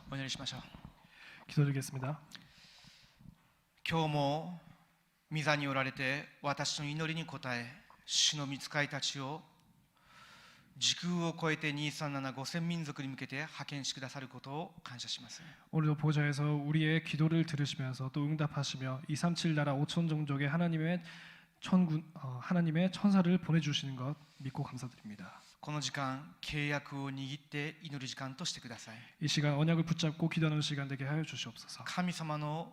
お祈りしましょう。 기도드리겠습니다. 今日も御座におられて私の祈りに応え、主の御使いたちを時空を超えて2375000民族に向けて派遣してくださることを感謝します。 오늘도 보좌에서 우리의 기도를 들으시면서 또 응답하시며 237 나라 5천 종족의 하나님의 천사를 보내주시는 것 믿고 감사드립니다. この時間、契約を握って祈る時間としてください。 이 시간 언약을 붙잡고 기도하는 시간 되게 하여 주시옵소서. 神様の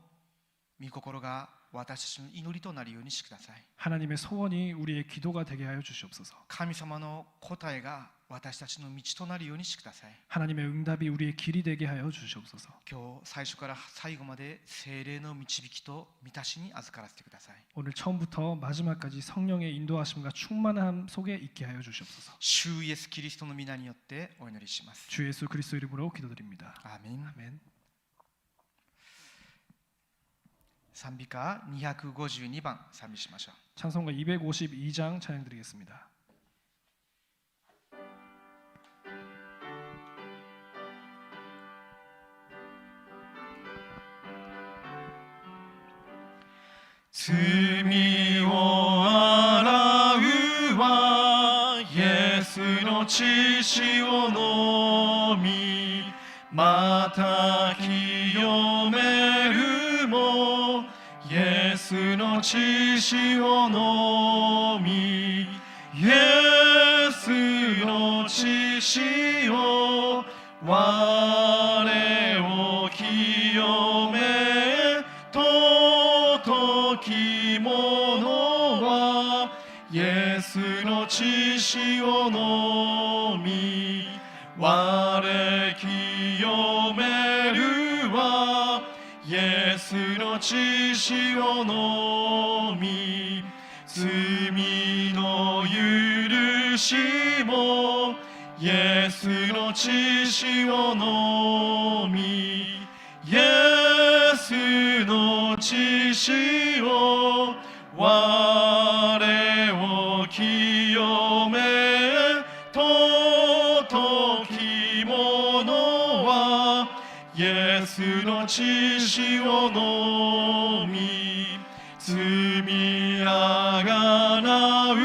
御心が私たちの祈りとなるようにしてください。 하나님의 소원이 우리의 기도가 되게 하여 주시옵소서. 神様の答えが私たちの道となるようにしてください。 하나님의 응답이 우리의 길이 되게 하여 주시옵소서. 今日最初から最後まで聖霊の導きと満たしに預からせてください。 오늘 처음부터 마지막까지 성령의 인도하심과 충만함 속에 있게 하여 주시옵소서. 主イエスキリストの皆によってお祈りします。 주 예수 그리스도 이름으로 기도드립니다. アーメン。 아멘. 賛美歌252番賛美しましょう。 찬송가 252장 찬양드리겠습니다.罪を洗うはイエスの血潮のみ、また清めるもイエスの血潮のみ、イエスの血潮我を清め尊きものはイエスの血潮のみ、我清めるはイエスの血潮のみ、罪の許しもイエスの血潮のみ、イエスの血潮我を清め尊きものはイエスの血潮のみ、罪あがなう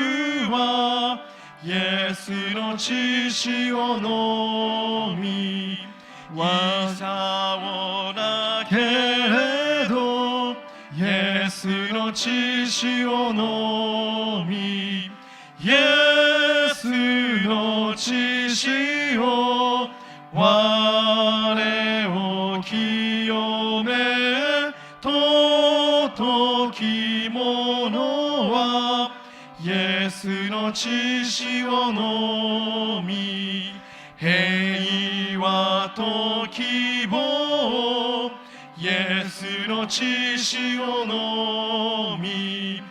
はイエスの血潮のみ、いさおなけれどイエスの血潮のみ、イエスの血潮我を清め尊きものはイエスの血潮のみ、平和と希望イエスの血潮のみ、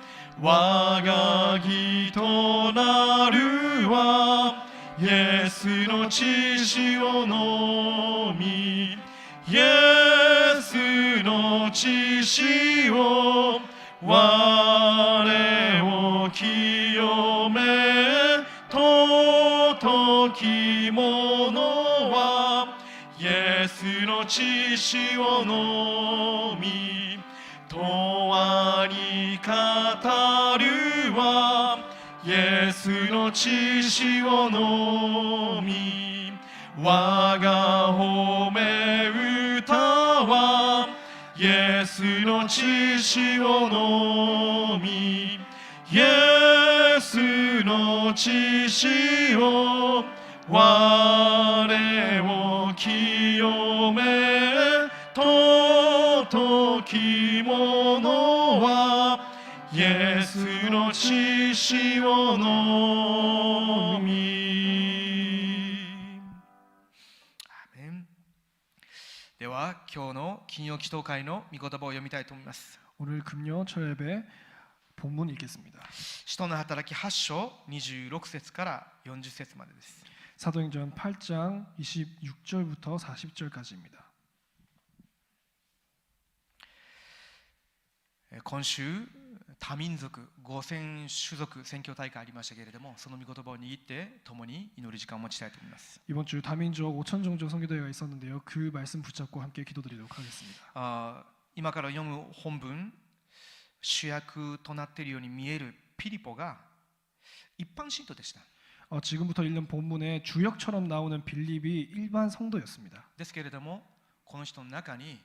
我が義となるはイエスの血潮のみ、イエスの血潮我を清め尊きものはイエスの血潮のみ、永に語るはイエスの血潮のみ、我が褒め歌はイエスの血潮のみ、イエスの血潮我を清め尊きものはイエスの血潮のみ。アーメン。では今日の金曜祈祷会の御言葉を読みたいと思います。 오늘 금요 철예배 본문 읽겠습니다. 使徒の働き8章26節から40節までです。 사도행전 8장 26절부터 40절까지입니다. 今週多民族5000種族宣教大会ありましたけれども、その御言葉を握って共に祈る時間を持ちたいと思います。 이번 주 다민족 5천 종족 선교대회가 있었는데요. 그 말씀 붙잡고 함께 기도드리도록 하겠습니다. 今から読む本文、主役となっているように見えるピリポが一般信徒でした。 지금부터 읽는 본문에 주역처럼 나오는 빌립이 일반 성도였습니다. ですけれども、この人の中に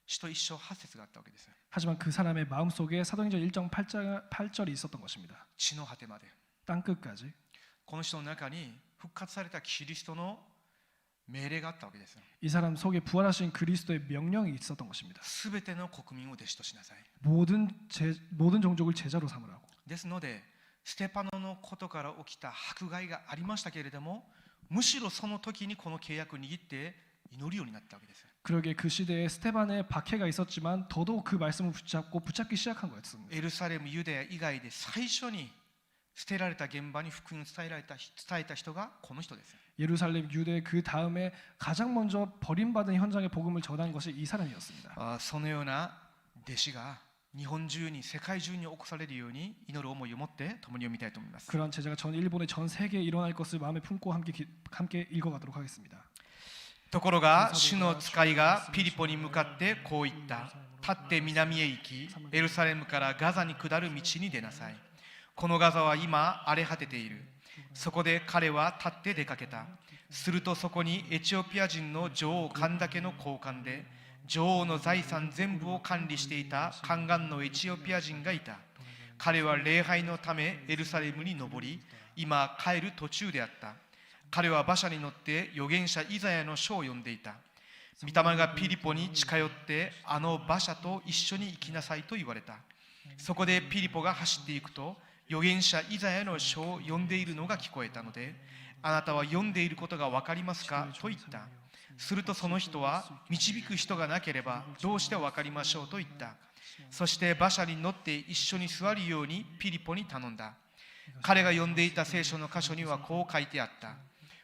使徒一章8節があったわけです。 하지만 그 사람의 마음속에 사도행전 1장 8절이 있었던 것입니다. 地の果てまで。 땅 끝까지. この人の中に復活されたキリストの命令があったわけです。 이 사람 속에 부활하신 그리스도의 명령이 있었던 것입니다. すべての国民を弟子としなさい。 모든 종족을 제자로 삼으라고. ですので、ステパノのことから起きた迫害がありましたけれども、むしろその時にこの契約を握って祈るようになったわけです。 그러게 그 시대에 스테반의 박해가 있었지만 더더욱 그 말씀을 붙잡기 시작한 거였습니다. エルサレム、ユダヤ以外で最初に捨てられた現場に福音を伝えた人がこの人です。 예루살렘 유대 그 다음에 가장 먼저 버림받은 현장에 복음을 전한 것이 이 사람이었습니다. そのような弟子が日本中に世界中に起こされるように祈る思いを持って共に読みたいと思います。 그런 제자가 전 일본의 전 세계에 일어날 것을 마음에 품고 함께 읽어가도록 하겠습니다. ところが主の使いがピリポに向かってこう言った。立って南へ行き、エルサレムからガザに下る道に出なさい。このガザは今荒れ果てている。そこで彼は立って出かけた。するとそこにエチオピア人の女王カンダケの高官で、女王の財産全部を管理していた宦官のエチオピア人がいた。彼は礼拝のためエルサレムに登り、今帰る途中であった。彼は馬車に乗って預言者イザヤの書を読んでいた。御霊がピリポに近寄って、あの馬車と一緒に行きなさいと言われた。そこでピリポが走っていくと、預言者イザヤの書を読んでいるのが聞こえたので、あなたは読んでいることが分かりますかと言った。するとその人は、導く人がなければどうして分かりましょうと言った。そして馬車に乗って一緒に座るようにピリポに頼んだ。彼が読んでいた聖書の箇所にはこう書いてあった。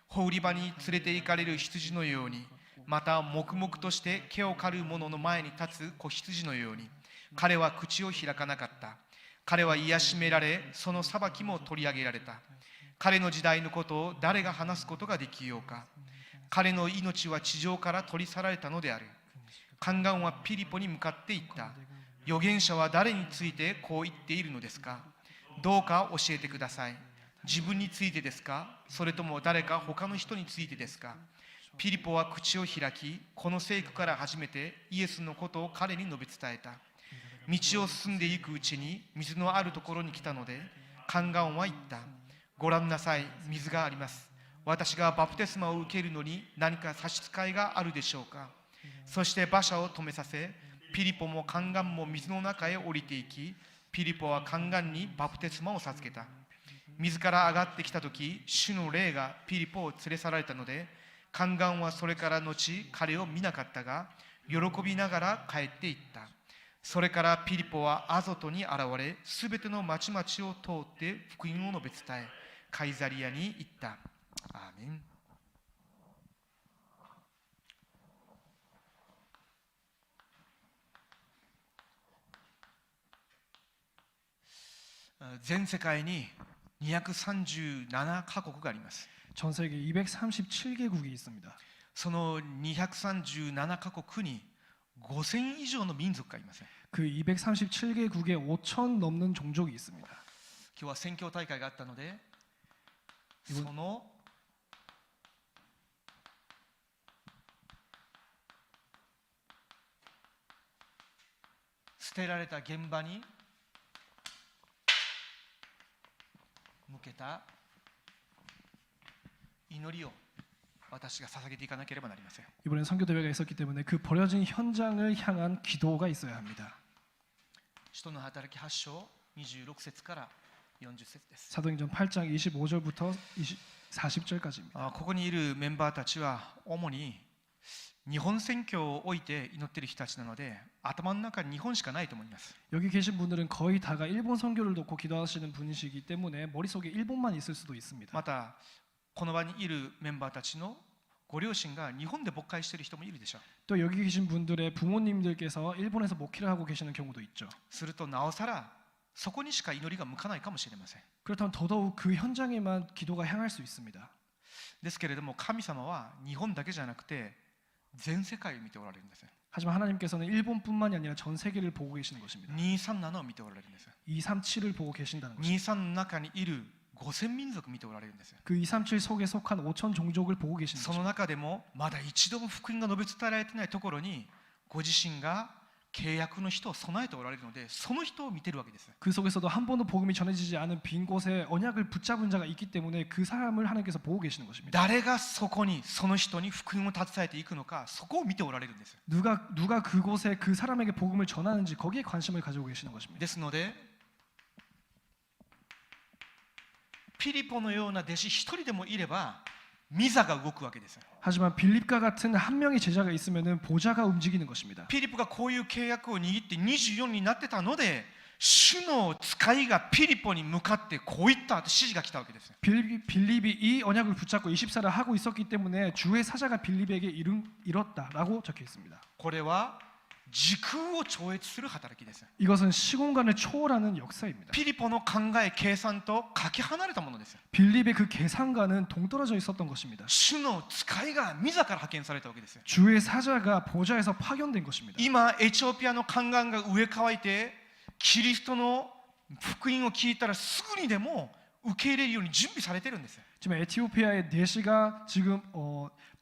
ほ売り場に連れて行かれる羊のように、また黙々として毛を刈る者の前に立つ子羊のように、彼は口を開かなかった。彼は癒しめられ、その裁きも取り上げられた。彼の時代のことを誰が話すことができようか。彼の命は地上から取り去られたのである。宦官はピリポに向かって言った。預言者は誰についてこう言っているのですか。どうか教えてください。自分についてですか、それとも誰か他の人についてですか。ピリポは口を開き、この聖句から初めてイエスのことを彼に述べ伝えた。道を進んでいくうちに水のあるところに来たので、宦官は言った。ご覧なさい、水があります。私がバプテスマを受けるのに何か差し支えがあるでしょうか。そして馬車を止めさせ、ピリポも宦官も水の中へ降りていき、ピリポは宦官にバプテスマを授けた。水から上がってきたとき、主の霊がピリポを連れ去られたので、宦官はそれから後、彼を見なかったが、喜びながら帰っていった。それからピリポはアゾトに現れ、すべての町々を通って福音を述べ伝え、カイザリアに行った。アーメン。全世界に237カ国があります。 전 세계 237개국이 있습니다. その237カ国に5000以上の民族がいます。 그 237개국에 5천 넘는 종족이 있습니다. 今日は宣教大会があったので、その捨てられた現場に向けた祈りを私が捧げていかなければなりません。 이번엔 선교 대회가 있었기 때문에 그 버려진 현장을 향한 기도가 있어야 합니다. 使徒の働き8章26節から40節です。 사도행전 8장 25절부터 40절까지입니다. ここにいるメンバーたちは主に日本宣教を置いて祈っている人たちなので、頭の中に日本しかないと思います。 여기 계신 분들은 거의 다가 일본 선교를 놓고 기도하시는 분이시기 때문에 머릿속에 일본만 있을 수도 있습니다. またこの場にいるメンバーたちのご両親が日本で牧会している人もいるでしょう。 또 여기 계신 분들의 부모님들께서 일본에서 목회를 하고 계시는 경우도 있죠. するとなおさらそこにしか祈りが向かないかもしれません。 그렇다면 더더욱 그 현장에만 기도가 향할 수 있습니다. ですけれども神様は日本だけじゃなくて全世界を見ておられるんです。 하지만 하나님께서는 일본뿐만이 아니라 전 세계를 보고 계시는 것입니다. 237を見ておられるんです。 237을 보고 계신다는 것입니다. 237の中にいる5000民族見ておられるんです。 그 237 속에 속한 5천 종족을 보고 계시는 その 것입니다. 中でもまだ一度も福音が述べ伝えられていないところにご自身が契約の人を備えておられるのでその人を見てるわけです。 그 속에서도 한 번도 복음이 전해지지 않은 빈 곳에 언약을 붙잡은 자가 있기 때문에 그 사람을 하나님께서 보고 계시는 것입니다. 誰がそこにその人に福音を携えていくのかそこを見ておられるんです。 누가 그곳에 그 사람에게 복음을 전하는지 거기에 관심을 가지고 계시는 것입니다. ですのでピリポのような弟子一人でもいれば御座が動くわけです。 하지만 빌립과 같은 한 명의 제자가 있으면은 보좌가 움직이는 것입니다. ピリポがこういう契約を握って24になってたので主の使いがピリポに向かってこういった指示が来たわけです。 빌립이 이 언약을 붙잡고 24를 하고 있었기 때문에 주의 사자가 빌립에게 이뤘다라고 적혀 있습니다. これは時空を超越する働きです。 이것은 시공간을 초월하는 역사입니다. ピリポの考え計算とかけ離れたものです。 빌립의 그 계산과는 동떨어져 있었던 것입니다. 主の使いが御座から派遣されたわけです。 주의 사자가 보좌에서 파견된 것입니다. 今エチオピアの宦官が上乾いてキリストの福音を聞いたらすぐにでも受け入れるように準備されているんです。 지금 에티오피아의 내시가 지금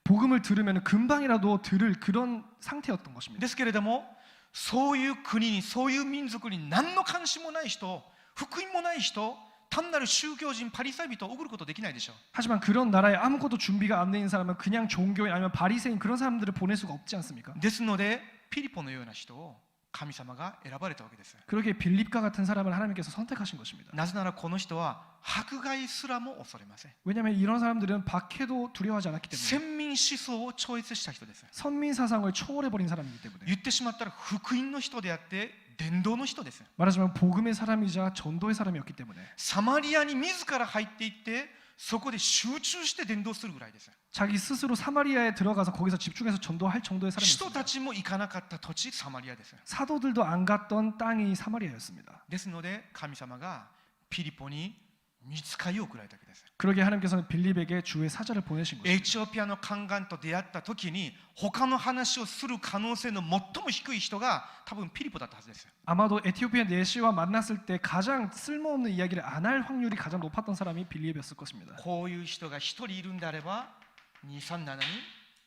복음을 들으면 금방이라도 들을 그런 상태였던 것입니다. ですけれどもそういう国にそういう民族に何の関心もない人福音もない人単なる宗教人パリサイ人を送ることできないでしょう。 하지만 그런 나라에 아무것도 준비가 안 돼 있는 사람은 그냥 종교인 아니면 바리새인 그런 사람들을 보낼 수가 없지 않습니까? ですのでピリポのような人を神様が選ばれたわけです。 그렇게 빌립과 같은 사람을 하나님께서 선택하신 것입니다. なぜならこの人は迫害すらも恐れません。 왜냐하면 이런 사람들은 박해도 두려워하지 않았기 때문에 先民思想を超越した人です。 선민 사상을 초월해버린 사람이기 때문에 言ってしまったら福音の人であって伝道の人です。 말하자면 복음의 사람이자 전도의 사람이었기 때문에 サマリアに自ら入っていってそこで集中して伝道するぐらいです。 자기 스스로 사마리아에 들어가서 거기서 집중해서 전도할 정도의 人 사람이었습니다. たちも行かなかった土地サマリアです。 사도들도 안 갔던 땅이 사마리아였습니다. ですので神様がピリポに御使いを送られたわけです。 그러게 하나님께서는 빌립에게 주의 사자를 보내신 エ 것입니다. チオピアの宦官と出会った時に他の話をする可能性の最も低い人が多分ピリポだったはずです。 아마도 에티오피아 내시와 만났을 때 가장 쓸모없는 이야기를 안 할 확률이 가장 높았던 사람이 빌립이었을 것입니다. こういう人が一人いるんであれば237に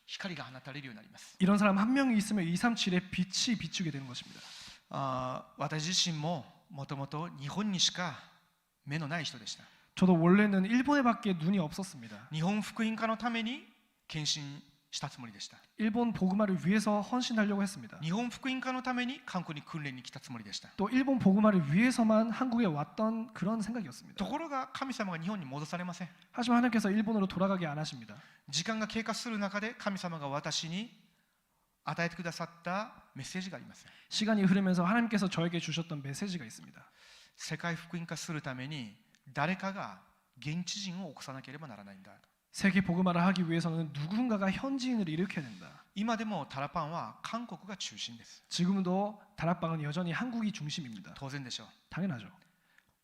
光が放たれるようになります。 이런 사람 한 명이 있으면 237의 빛이 비추게 되는 것입니다. 私自身ももともと日本にしか目のない人でした。 저도 원래는 일본에밖에 눈이 없었습니다. 日本福音化のために献身したつもりでした。 일본 복음화를 위해서 헌신하려고 했습니다. 日本福音化のために韓国に訓練に来たつもりでした。 또 일본 복음화를 위해서만 한국에 왔던 그런 생각이었습니다. ところが神様が日本に戻されません。 하지만 하나님께서 일본으로 돌아가게 안 하십니다. 時間が経過する中で神様が私に与えてくださったメッセージがあります。 시간이 흐르면서 하나님께서 저에게 주셨던 메시지가 있습니다. 世界福音化するために誰かが現地人を起こさなければならないんだ。 세계 복음화를 하기 위해서는 누군가가 현지인을 일으켜야 된다. 今でもタラパンは韓国が中心です。 지금도 다락방은 여전히 한국이 중심입니다. 当然でしょう。 당연하죠.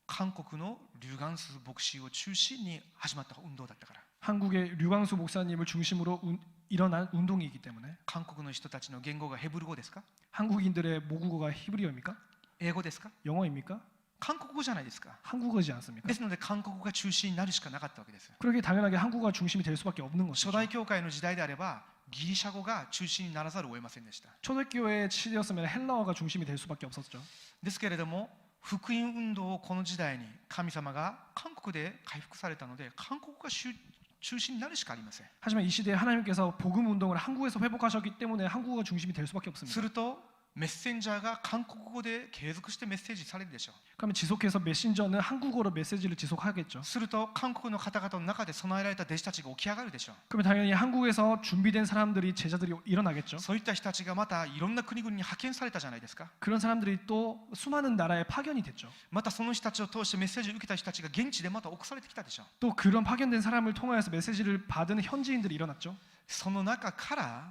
韓国のリュウガンス牧師を中心に始まった運動だったから。 한국의 류광수 목사님을 중심으로 일어난 운동이기 때문에 韓国の人たちの言語がヘブル語ですか？ 한국인들의 모국어가 히브리어입니까? 英語ですか？ 영어입니까? 韓国語じゃないですか。 한국어지 않습니까? ですので韓国語が中心になるしかなかったわけです。 그러게 당연하게 한국어가 중심이 될 수밖에 없는 初 것이죠. 代教会の時代であればギリシャ語が中心にならざるを得ませんでした。 초대교회 시대였으면 헬라어가 중심이 될 수밖에 없었죠. ですけれども福音運動をこの時代に神様が韓国で回復されたので韓国が中心になるしかありません。 하지만 이 시대에 하나님께서 복음 운동을 한국에서 회복하셨기 때문에 한국어가 중심이 될 수밖에 す 없습니다. るとメッセンジャーが韓国語で継続してメッセージされるでしょう。 그러면 지속해서 메신저는 한국어로 메시지를 지속하겠죠. すると韓国の方々の中で備えられた弟子たちが起き上がるでしょう。 그러면 당연히 한국에서 준비된 사람들이 제자들이 일어나겠죠. そういった人たちがまたいろんな国々に派遣されたじゃないですか。 그런 사람들이 또 수많은 나라에 파견이 됐죠. またその人たちを通してメッセージを受けた人たちが現地でまた起こされてきたでしょう。 또 그런 파견된 사람을 통하여서 메시지를 받은 현지인들이 일어났죠. その中から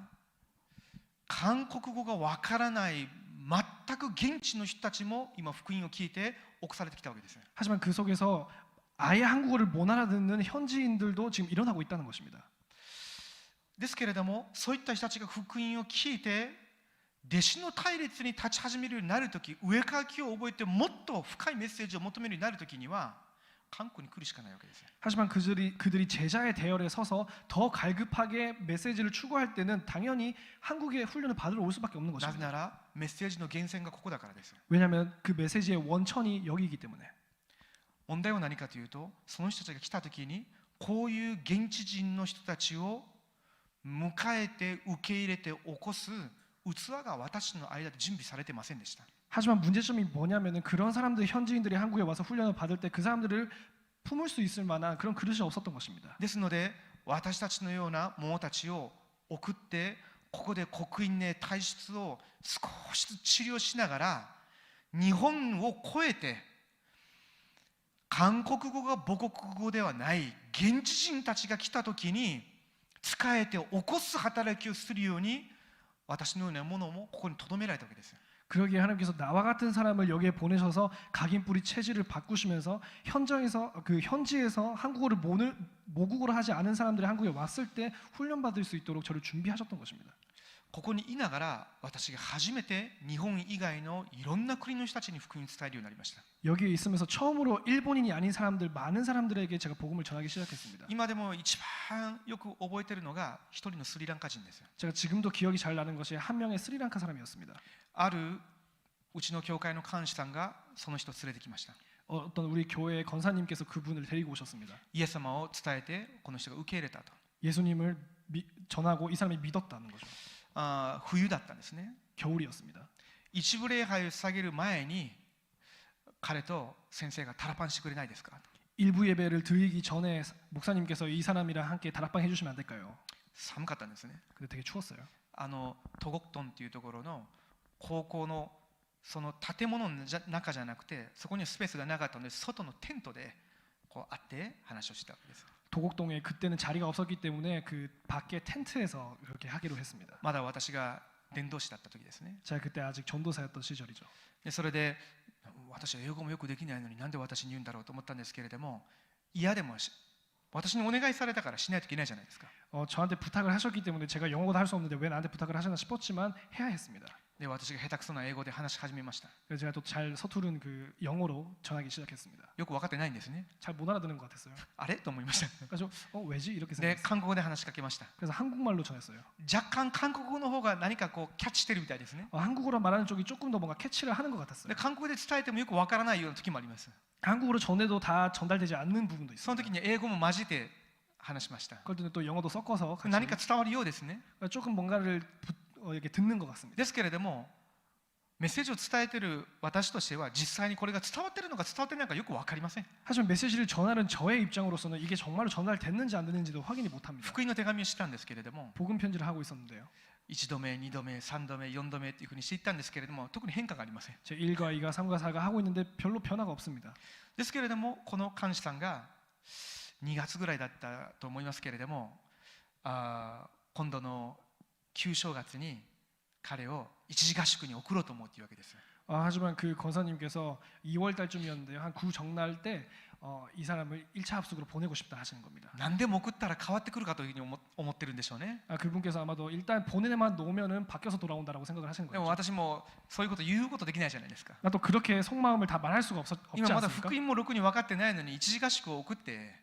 韓国語がわからない全く現地の人たちも今福音を聞いて侵されてきたわけです。 하지만 그 속에서 아예 한국어를 못 알아듣는 현지인들도 지금 일어나고 있다는 것입니다. ですけれども、そういった人たちが福音を聞いて弟子の隊列に立ち始めるようになるとき、上書きを覚えてもっと深いメッセージを求めるようになるときには韓国に来るしかないわけです。 하지만 그들이 제자의 대열에 서서 더 갈급하게 메시지를 추구할 때는 당연히 한국의 훈련을 받으러 올 수밖에 없는 なぜ 것입니다. ならメッセージの源泉がここだからです。 왜냐하면 그 메시지의 원천이 여기이기 때문에. 問題は何かというと、その人たちが来たときにこういう現地人の人たちを迎えて受け入れて起こす器が私の間で準備されてませんでした。 하지만 문제점이 뭐냐면은 그런 사람들 현지인들이 한국에 와서 훈련을 받을 때 그 사람들을 품을 수 있을 만한 그런 그릇이 없었던 것입니다. ですので私たちのような者たちを送ってここで刻印ね体質を少しずつ治療しながら日本を超えて韓国語が母国語ではない現地人たちが来た時に仕えて起こす働きをするように私のようなものもここに留められたわけです。 그러기에 하나님께서 나와 같은 사람을 여기에 보내셔서 각인뿌리 체질을 바꾸시면서 현지에서 한국어를 모국어로 하지 않은 사람들이 한국에 왔을 때 훈련받을 수 있도록 저를 준비하셨던 것입니다. ここにいながら私が初めて日本以外のいろんな国の人たちに福音を伝えるようになりました。 여기에 있으면서 처음으로 일본인이 아닌 사람들 많은 사람들에게 제가 복음을 전하기 시작했습니다. 今でも一番よく覚えているのが一人のスリランカ人です。 제가 지금도 기억이 잘 나는 것이 한 명의 스리랑카 사람이었습니다. あるうちの教会の監視さんがその人を連れてきました。 어떤 우리 교회 권사님께서 그분을 데리고 오셨습니다. イエス様を伝えてこの人が受け入れたと。 예수님을 전하고 이 사람이 믿었다는 거죠. 冬だったんですね。 겨울이었습니다. 一部礼拝を下げる前に彼と先生がタラパンしてくれないですか。 일부 예배를 드리기 전에 목사님께서 이 사람이랑 함께 다락방 해주시면 안 될까요? 寒かったんですね。 근데 되게 추웠어요. トゴクトンっていうところの高校のその建物の中じゃなくてそこにスペースがなかったので外のテントでこう会って話をしたわけです。 도곡동에 그때는 자리가 없었기 때문에 그 밖에 텐트에서 그렇게 하기로 했습니다. まだ私が伝道師だった時ですね。 제가 그때 아직 전도사였던 시절이죠. でそれで私は英語もよくできないのになんで私に言うんだろうと思ったんですけれども、嫌でも私にお願いされたからしないといけないじゃないですか。 저한테 부탁을 하셨기 때문에 제가 영어도 할 수 없는데 왜 나한테 부탁을 하시나 싶었지만 해야 했습니다. で私が下手くそな英語で話し始めました。 그래서 제가 또 잘 서투른 그 영어로 전하기 시작했습니다. よく分かってないんですね。 잘 못 알아듣는 것 같았어요. あれと思いました。 그래서 왜지 이렇게 で 생각했어요. 韓国語で話しかけました。 그래서 한국말로 전했어요. 若干韓国語の方が何かこうキャッチしてるみたいですね。 한국어로 말하는 쪽이 조금 더 뭔가 캐치를 하는 것 같았어요. で韓国語で伝えてもよく分からないような時もあります。 한국어로 전해도 다 전달되지 않는 부분도 その 있어요. 時に英語も混じって話しました。 그럴 때는 또 영어도 섞어서 같이 何か伝わるようですね。 조금 뭔가를 이렇게 듣는 것 같습니다. ですけれどもメッセージを伝えている私としては実際にこれが伝わっているのか伝わっていないのかよく分かりません。 하지만 메시지를 전하는 저의 입장으로서는 이게 정말로 전달됐는지 안 됐는지도 확인이 못합니다. 福音の手紙をしたんですけれども 복음 편지를 하고 있었는데요. 1度目、2度目、3度目、4度目というふうにしていったんですけれども特に変化がありません。 제 1과 2가 3과 4가 하고 있는데 별로 변화가 없습니다. ですけれどもこの監視さんが2月ぐらいだったと思いますけれども今度の旧正月に彼を一時合宿に送ろうと思うというわけです。 하지만 그 권사님께서 2월 달쯤이었는데요. 한 구정날 때 이 사람을 1차 합숙으로 보내고 싶다 하시는 겁니다. 何でも送ったら変わってくるかというふうに思ってるんでしょうね。 그분께서 아마도 일단 보내만 놓으면은 바뀌어서 돌아온다라고 생각을 하시는 でも 거죠. 私もそういうこと言うことできないじゃないですか。 또 그렇게 속마음을 다 말할 수가 없지 今まだ 않습니까? 福音もろくに分かってないのに一時合宿を送って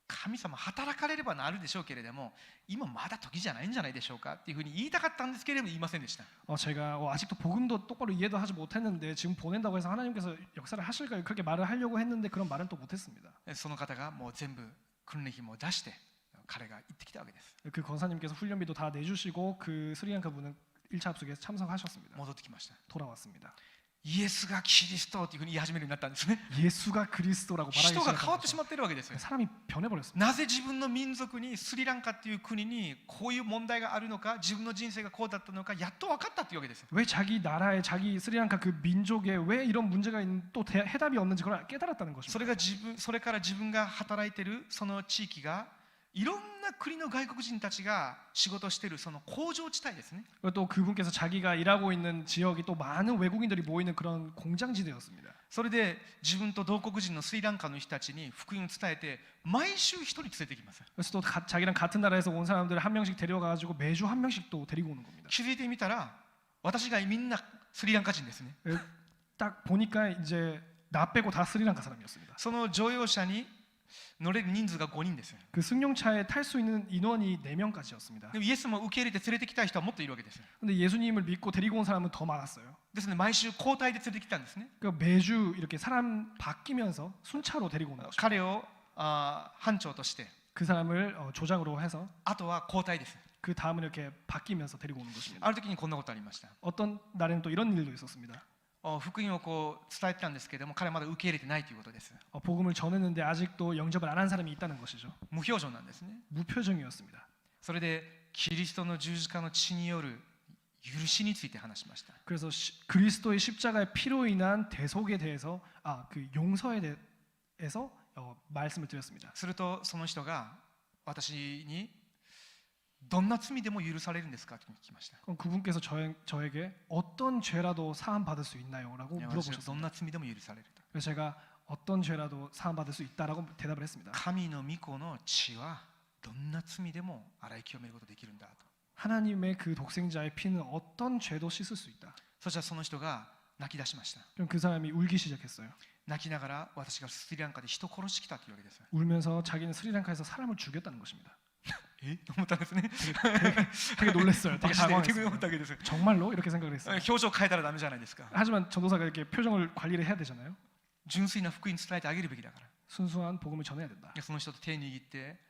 神様働かれればなるでしょうけれども今まだ時じゃないんじゃないでしょうかっていうふうに言いたかったんですけれども言いませんでした。 제가 아직도 복음도 똑바로 이해도 하지 못했는데 지금 보낸다고 해서 하나님께서 역사를 하실까요? 그렇게 말을 하려고 했는데 그런 말은 또 못했습니다. その方がもう全部訓練費も出して彼が行ってきたわけです。 그 권사님께서 훈련비도 다 내주시고 그 스리랑카 분은 1차 합숙에 참석하셨습니다. 戻ってきました。 돌아왔습니다. イエスがキリストというふうに言い始めるようになったんですね。 예수가 그리스도라고 말하기 人が変わって 시작한 しまってるわけですよ。 사람이 변해버렸습니다. なぜ自分の民族にスリランカっていう国にこういう問題があるのか自分の人生がこうだったのかやっと分かったっていうわけですよ。 왜 자기 나라에 자기 스리랑카 그 민족에 왜 이런 문제가 있는 또 해답이 없는지 그걸 깨달았다는 そ 것입니다. れから自分が働いてるその地域がいろんな国の外国人たちが仕事をしているその工場地帯ですね。 그리고 또 그분께서 자기가 일하고 있는 지역이 또 많은 외국인들이 모이는 그런 공장지대였습니다. それで自分と同国人のスリランカの人たちに福音を伝えて毎週一人連れてきます。 그래서 또 자기랑 같은 나라에서 온 사람들 한 명씩 데려가가지고 매주 한 명씩 또 데리고 오는 겁니다. 気づいてみたら私がみんなスリランカ人ですね。 딱 보니까 이제 나 빼고 다 스리랑카 사람이었습니다. その乗用車に乗れる人数が5人ですよ。 그 승용차에 탈 수 있는 인원이 4명까지였습니다. でもイエスも受け入れて連れてきたい人はもっといるわけですよ。 근데 예수님을 믿고 데리고 온 사람은 더 많았어요. ですので毎週交代で連れてきたんですね。 그러니까 매주 이렇게 사람 바뀌면서 순차로 데리고 오는 거죠. 彼を班長として、 그 사람을 조장으로 해서 あとは交代です。 그 다음은 이렇게 바뀌면서 데리고 오는 것입니다. ある時にこんなことありました。 어떤 날에는 또 이런 일도 있었습니다. 福音をこう伝えてたんですけれども、彼はまだ受け入れてないということです。 복음을 전했는데 아직도 영접을 안 한 사람이 있다는 것이죠. 無表情なんですね。 무표정이었습니다. それでキリストの十字架の血による許しについて話しました。 그래서 그리스도의 십자가의 피로 인한 대속에 대해서 그 용서에 대해서 말씀을 드렸습니다. するとその人が私にどんな罪でも許されるんですかと聞きました。 그럼 그분께서 저에게 어떤 죄라도 사함 받을 수 있나요?라고 私はど 물어보셨습니다. んな罪でも許されると。 그래서 제가 어떤 죄라도 사함 받을 수 있다라고 대답을 했습니다. 神の御子の血はどんな罪でも洗い清めることができるんだと。 하나님의 그 독생자의 피는 어떤 죄도 씻을 수 있다. そしたらその人が泣き出しました。 그럼 그 사람이 울기 시작했어요. 泣きながら私がスリランカで人を殺してきたというわけです。 울면서 자기는 스리랑카에서 사람을 죽였다는 것입니다. えと思ったんですね。 되게 놀랐어요. 되게 マジで思っ 당황했어요. たわけです。 정말로 이렇게 생각을 했어요. 表情変えたらダメじゃないですか。 하지만 전도사가 이렇게 표정을 관리를 해야 되잖아요. 純粋な福音伝えてあげるべきだから。 순수한 복음을 전해야 된다. その人と手を握って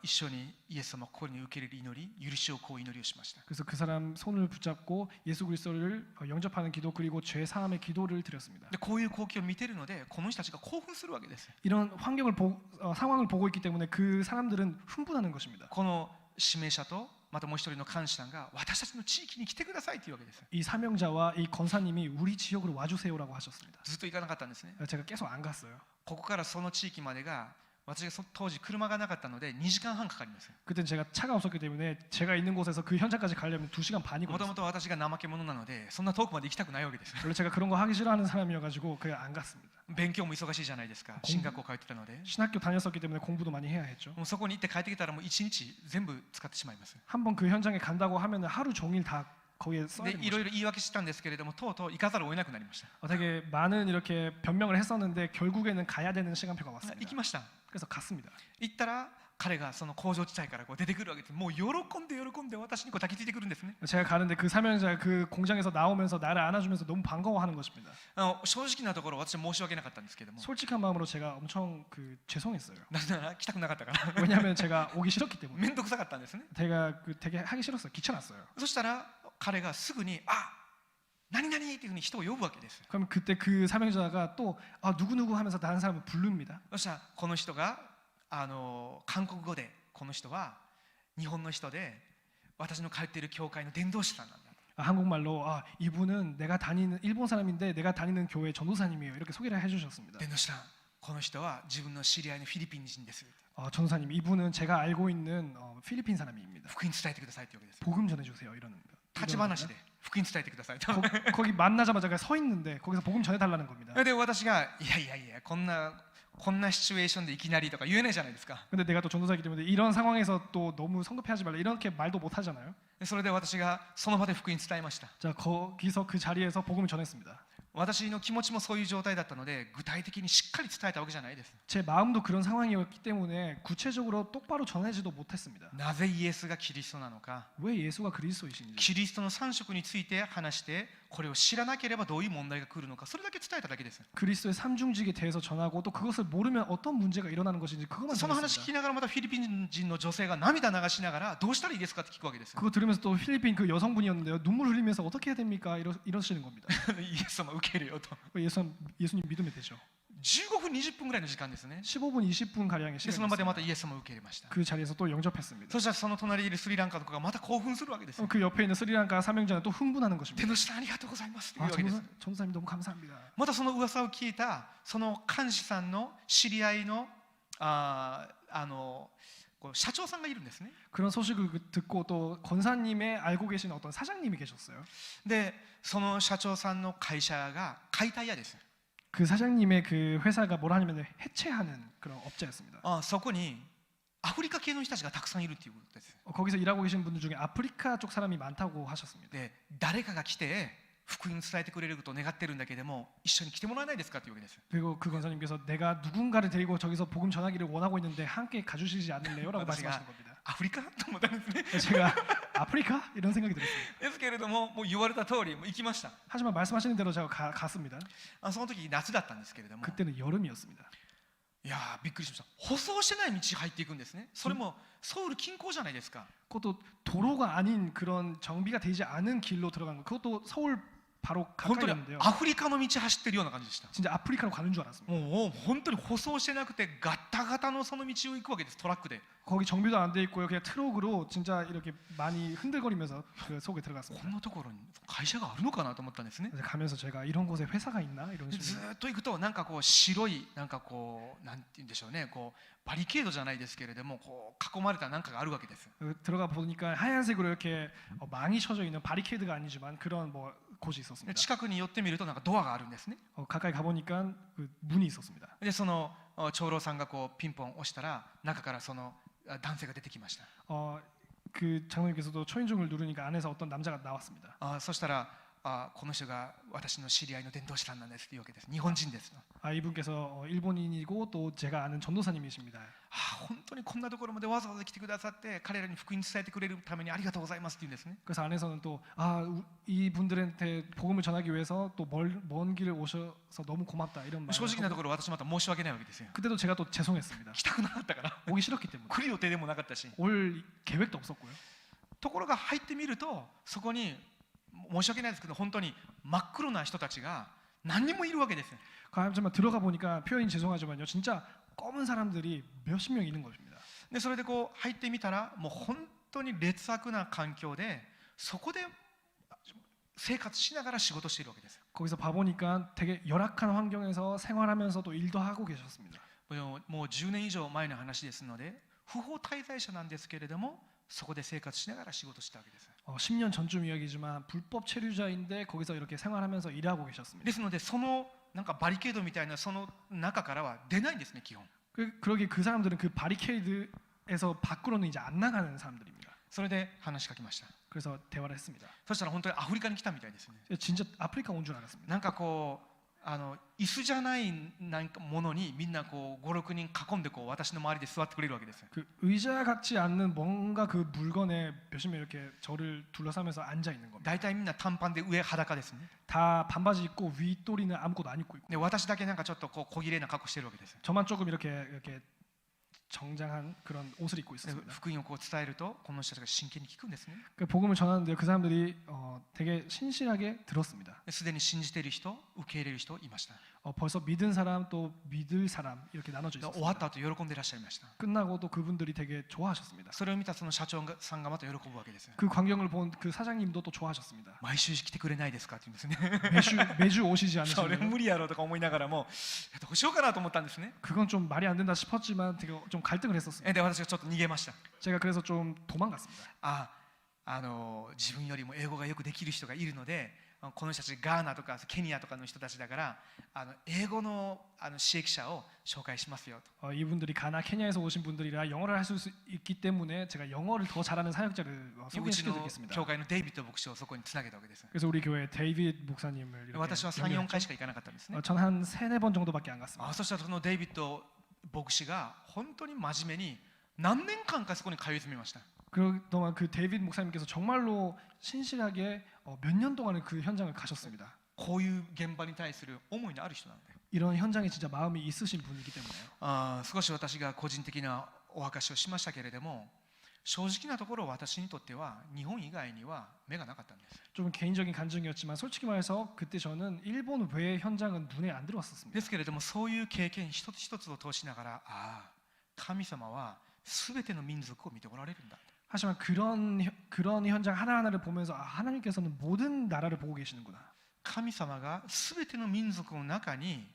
一緒にイエス様を心に受け入れる祈り、許しをこう祈りをしました。 그래서 그 사람 손을 붙잡고 예수 그리스도를 영접하는 기도 그리고 죄 사함의 기도를 드렸습니다. でこういう光景を見ているのでこの人たちが興奮するわけです。 이런 상황을 보고 있기 때문에 그 사람들은 흥분하는 것입니다. この指名者とまたもう一人の監視団が私たちの地域に来てくださいというわけです。 이 사명자와 이 권사님이 우리 지역으로 와주세요라고 하셨습니다. ずっと行かなかったんですね。 제가 계속 안 갔어요. ここからその地域までが私が当時車がなかったので2時間半かかります。 그때는 제가 차가 없었기 때문에 제가 있는 곳에서 그 현장까지 가려면 2시간 も 반이거든요. ともと私が怠け者なのでそんな遠くまで行きたくないわけです。 원래 제가 그런 거 하기 싫어하는 사람이어가지고 그냥 안 갔습니다. 勉強も忙しいじゃないですか。進学校通ってたので 신학교 다녔었기 때문에 공부도 많이 해야 했죠. もうそこに行って帰ってきたらもう1日全部使ってしまいます。 한번 그 현장에 간다고 하면은 하루 종일 다 거기에 써야 で 되는 いろ 거죠. いろ言い訳したんですけれどもとうとう行かざるを得なくなりました。 되게 많은 이렇게 변명을 했었는데 결국에는 가야 되는 시간표가 行 왔습니다. きました。 그래서 갔습니다. 行ったら彼がその工場地帯からこう出てくるわけです。もう喜んで私にこう抱きついてくるんですね。 제가 가는데 그 사명자가 그 공장에서 나오면서 나를 안아주면서 너무 반가워하는 것입니다. 正直なところ私は申し訳なかったんですけども 솔직한 마음으로 제가 엄청 그 죄송했어요. なぜなら来たくなかったから 왜냐하면 제가 오기 싫었기 때문에. 面倒くさかったんですね。 제가 되게 하기 싫었어요. 귀찮았어요. そしたら彼がすぐに何々っていうふうに人を呼ぶわけです。 그럼 그때 그 사명자가 또 누구누구 하면서 다른 사람을 부릅니다. そしたらこの人が韓国語でこの人は日本の人で私の通っている教会の伝道師さんなんだ。 한국말로 이분은 내가 다니는 일본 사람인데 내가 다니는 교회 전도사님이에요. 이렇게 소개를 해주셨습니다. 伝道師さん、この人は自分の知り合いのフィリピン人です。 전도사님 이분은 제가 알고 있는 필리핀 사람입니다. 福音伝えてくださいというわけです。 복음 전해주세요. 이러는 立ち話で福音伝えてくださいと。 거기 만나자마자 그냥 서 있는데 거기서 복음 전해달라는 겁니다. で私がいやこんなシチュエーションでいきなりとか言えないじゃないですか。 근데 내가 또 전도사이기 때문에 이런 상황에서 또 너무 성급해하지 말라 이렇게 말도 못 하잖아요. それで私がその場で福音伝えました。 자 거기서 그 자리에서 복음을 전했습니다. 私の気持ちもそういう状態だったので具体的にしっかり伝えたわけじゃないです。 제 마음도 그런 상황이었기 때문에 구체적으로 똑바로 전하지도 못했습니다. なぜイエスがキリストなのか、 왜 예수가 그리스도이신지, キリストの三色について話してこれを知らなければどういう問題が来るのか、それだけ伝えただけです。 그리스도의 삼중직에 대해서 전하고 또 그것을 모르면 어떤 문제가 일어나는 것인지 그것만 その話聞き 전했습니다. ながらまたフィリピン人の女性が涙流しながらどうしたらいいですかって聞くわけです。 그거 들으면서 또 필리핀 그 여성분이었는데요. 눈물 흘리면서 어떻게 해야 됩니까? 이러시는 겁니다. イエス様受け入れよと。 예수님 믿으면 되죠. 15分20分ぐらいの時間ですね。 15분 20분 가량의 でその場でまた 시간이었습니다. イエス様を受け入れました。 그 자리에서 또 영접했습니다. そしたらその隣にいるスリランカの子がまた興奮するわけです。 그 옆에 있는 스리랑카 사명자는 또 흥분하는 天 것입니다. の下ありがとうございますというわけです。 전도사님 너무 감사합니다. またその噂を聞いたその監視さんの知り合いのこう社長さんがいるんですね。 그런 소식을 듣고 또 권사님의 알고 계신 어떤 사장님이 계셨어요. でその社長さんの会社が解体屋です。 그 사장님의 그 회사가 뭐라 하냐면 해체하는 그런 업자였습니다. そこにアフリカ系の人たちがたくさんいるっていうことです。 거기서 일하고 계신 분들 중에 아프리카 쪽 사람이 많다고 하셨습니다. で誰かが来て福音伝えてくれることを願ってるんだけれども一緒に来てもらえないですかっていうわけです。 그리고 그 권사님께서 내가 누군가를 데리고 저기서 복음 전하기를 원하고 있는데 함께 가주시지 않을래요?라고 말씀하시는 겁니다. アフリカと思ったんですね。 제가 아프리카 이런 생각이 들었어요. ですけれどももう言われた通りもう行きました。 하지만 말씀하시는 대로 제가 갔습니다. その時夏だったんですけれども 그때는 여름이었습니다. いやーびっくりしました。舗装してない道入っていくんですね。それもソウル近郊じゃないですか。 그것도 도로가 아닌 그런 정비가 되지 않은 길로 들어간 거. 그것도 서울 바로 本当に 가까이였는데요. アフリカの道走ってるような感じでした。 진짜 아프리카로 가는 줄 알았습니다. もう本当に舗装してなくてガッタガタのその道を行くわけです。トラックで。 거기 정비도 안 돼 있고요. 그냥 트럭으로 진짜 이렇게 많이 흔들거리면서 그 속에 こ 들어갔습니다. んなところに会社があるのかなと思ったんですね。 그래서 가면서 제가 이런 곳에 회사가 있나 이런 ず 식으로 ーっと行くとなんかこう白いなんかこうなんて言うんでしょうね、こうバリケードじゃないですけれどもこう囲まれたなんかがあるわけです。 들어가 보니까 하얀색으로 이렇게 망이 쳐져 있는 바리케이드가 아니지만 그런 뭐 곳이 で 있었습니다. 近くに寄ってみるとなんかドアがあるんですね。 가까이 가보니까 그 문이 있었습니다. でその長老さんがこうピンポン押したら中からその男性が出てきました。 그 장로님께서도 초인종을 누르니까 안에서 어떤 남자가 나왔습니다. そしたらこの人が私の知り合いの伝道師さんなんですというわけです。日本人です。 이분께서 일본인이고 또 제가 아는 전도사님이십니다. 本当にこんなところまでわざわざ来てくださって彼らに福音伝えてくれるためにありがとうございますって言うんですね。 그래서 안에서는 또 이분들한테 복음을 전하기 위해서 또 먼 길을 오셔서 너무 고맙다 이런 말. 正直なところ私また申し訳ないわけですよ。 그때도 제가 또 죄송했습니다. 来たくなかったから 오기 싫었기 때문에 来る予定でもなかったし。 올 계획도 없었고요. ところが入ってみるとそこに申し訳ないですけど本当に真っ黒な人たちが何人もいるわけです。 하지만 들어가 보니까 표현이 죄송하지만요, 진짜 검은 사람들이 몇십 명 있는 것입니다. でそれでこう入ってみたらもう本当に劣悪な環境でそこで生活しながら仕事しているわけです。 거기서 봐보니까 되게 열악한 환경에서 생활하면서도 일도 하고 계셨습니다. もう10年以上前の話ですので不法滞在者なんですけれどもそこで生活しながら仕事したわけです。 10년 전쯤 이야기지만 불법 체류자인데 거기서 이렇게 생활하면서 일하고 계셨습니다. ですのでそのなんかバリケードみたいなその中からは出ないんですね基本。 그러기 그 사람들은 그 바리케이드에서 밖으로는 이제 안 나가는 사람들입니다. それで話しかけました。 그래서 대화를 했습니다. そしたら本当にアフリカに来たみたいですね。 진짜 아프리카 온 줄 알았습니다. なんかこう椅子じゃないなんかものにみんなこう5、6人囲んでこう私の周りで座ってくれるわけです。 그 의자 같지 않는 뭔가 그 물건에 몇십 명 이렇게 저를 둘러싸면서 앉아 있는 겁니다. 大体みんな短パンで上裸ですね。 다 반바지 입고 윗도리는 아무것도 안 입고 있고 で私だけなんかちょっとこう小綺麗な格好してるわけです。 저만 조금 이렇게 정장한 그런 옷을 입고 で 있었습니다. 福音をこう伝えるとこの人たちが真剣に聞くんですね。 그 복음을 전하는데 그 사람들이 되게 신실하게 들었습니다. すでに信じている人、受け入れる人いました。 벌써 믿은 사람 또 믿을 사람 이렇게 나눠져 で終わっ 있었습니다. た後喜んでいらっしゃいました。 끝나고 또 그분들이 되게 좋아하셨습니다. それを見たその社長さんがまた喜ぶわけです。 그 광경을 본 그 사장님도 또 좋아하셨습니다. 毎週来てくれないですかって言うんですね。 매주 오시지 それ 않으시면 無理やろうとか思いながらもどうしようかなと思ったんですね。 그건 좀 말이 안 된다 싶었지만 되게 좀 갈등을 했었습니다. で私がちょっと逃げました。 제가 그래서 좀 도망갔습니다. 自分よりも英語がよくできる人がいるのでこの人たちガーナとかケニアとかの人たちだから英語の刺激者を紹介しますよと。 이분들이 가나 케냐에서 오신 분들이라 영어를 할 수 있기 때문에 제가 영어를 더 잘하는 사역자를 うちの 소개시켜드리겠습니다. 教会のデイビッド牧師をそこにつなげたわけです。 그래서 우리 교회 데이빗 목사님을 이렇게 私は3、4回しか行かなかったんですね。 전한 3-4번 정도밖에 안 갔습니다. そしたらそのデイビッド牧師が本当に真面目に何年間かそこに通い詰めました。 그동안 그 데이빗 목사님께서 정말로 신실하게 몇 년 동안을 그 현장을 가셨습니다. こういう現場に対する思いのある人なので。 이런 현장에 진짜 마음이 있으신 분이기 때문에요. 少し私が個人的なお明かしをしましたけれども正直なところ私にとっては日本以外には目がなかったんです。 좀 개인적인 간증이었지만 솔직히 말해서 그때 저는 일본 외의 현장은 눈에 안 들어왔었습니다. ですけれどもそういう経験一つ一つを通しながら神様は全ての民族を見ておられるんだ。 하지만 그런 현장 하나하나를 보면서 하나님께서는 모든 나라를 보고 계시는구나. 神様が全ての民族の中に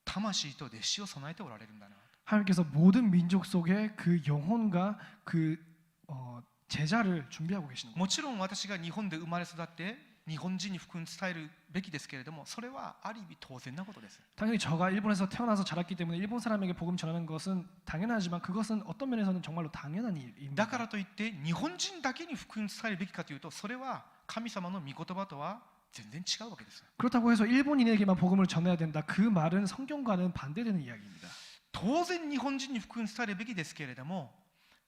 魂と弟子を備えておられるんだな。 하나님께서 모든 민족 속에 그 영혼과 그 제자를 준비하고 계시는 거예요. もちろん私が日本で生まれ育って日本人に福音を伝えるべきですけれども、それはある意味当然なことです。 당연히 저가 일본에서 태어나서 자랐기 때문에 일본 사람에게 복음 전하는 것은 당연하지만 그것은 어떤 면에서는 정말로 당연한 だ 일입니다. からといって日本人だけに福音を伝えるべきかというと、それは神様の御言葉とは全然違うわけです。 그렇다고 해서 일본인에게만 복음을 전해야 된다. 그 말은 성경과는 반대되는 이야기입니다. 当然日本人に福音を伝えるべきですけれども、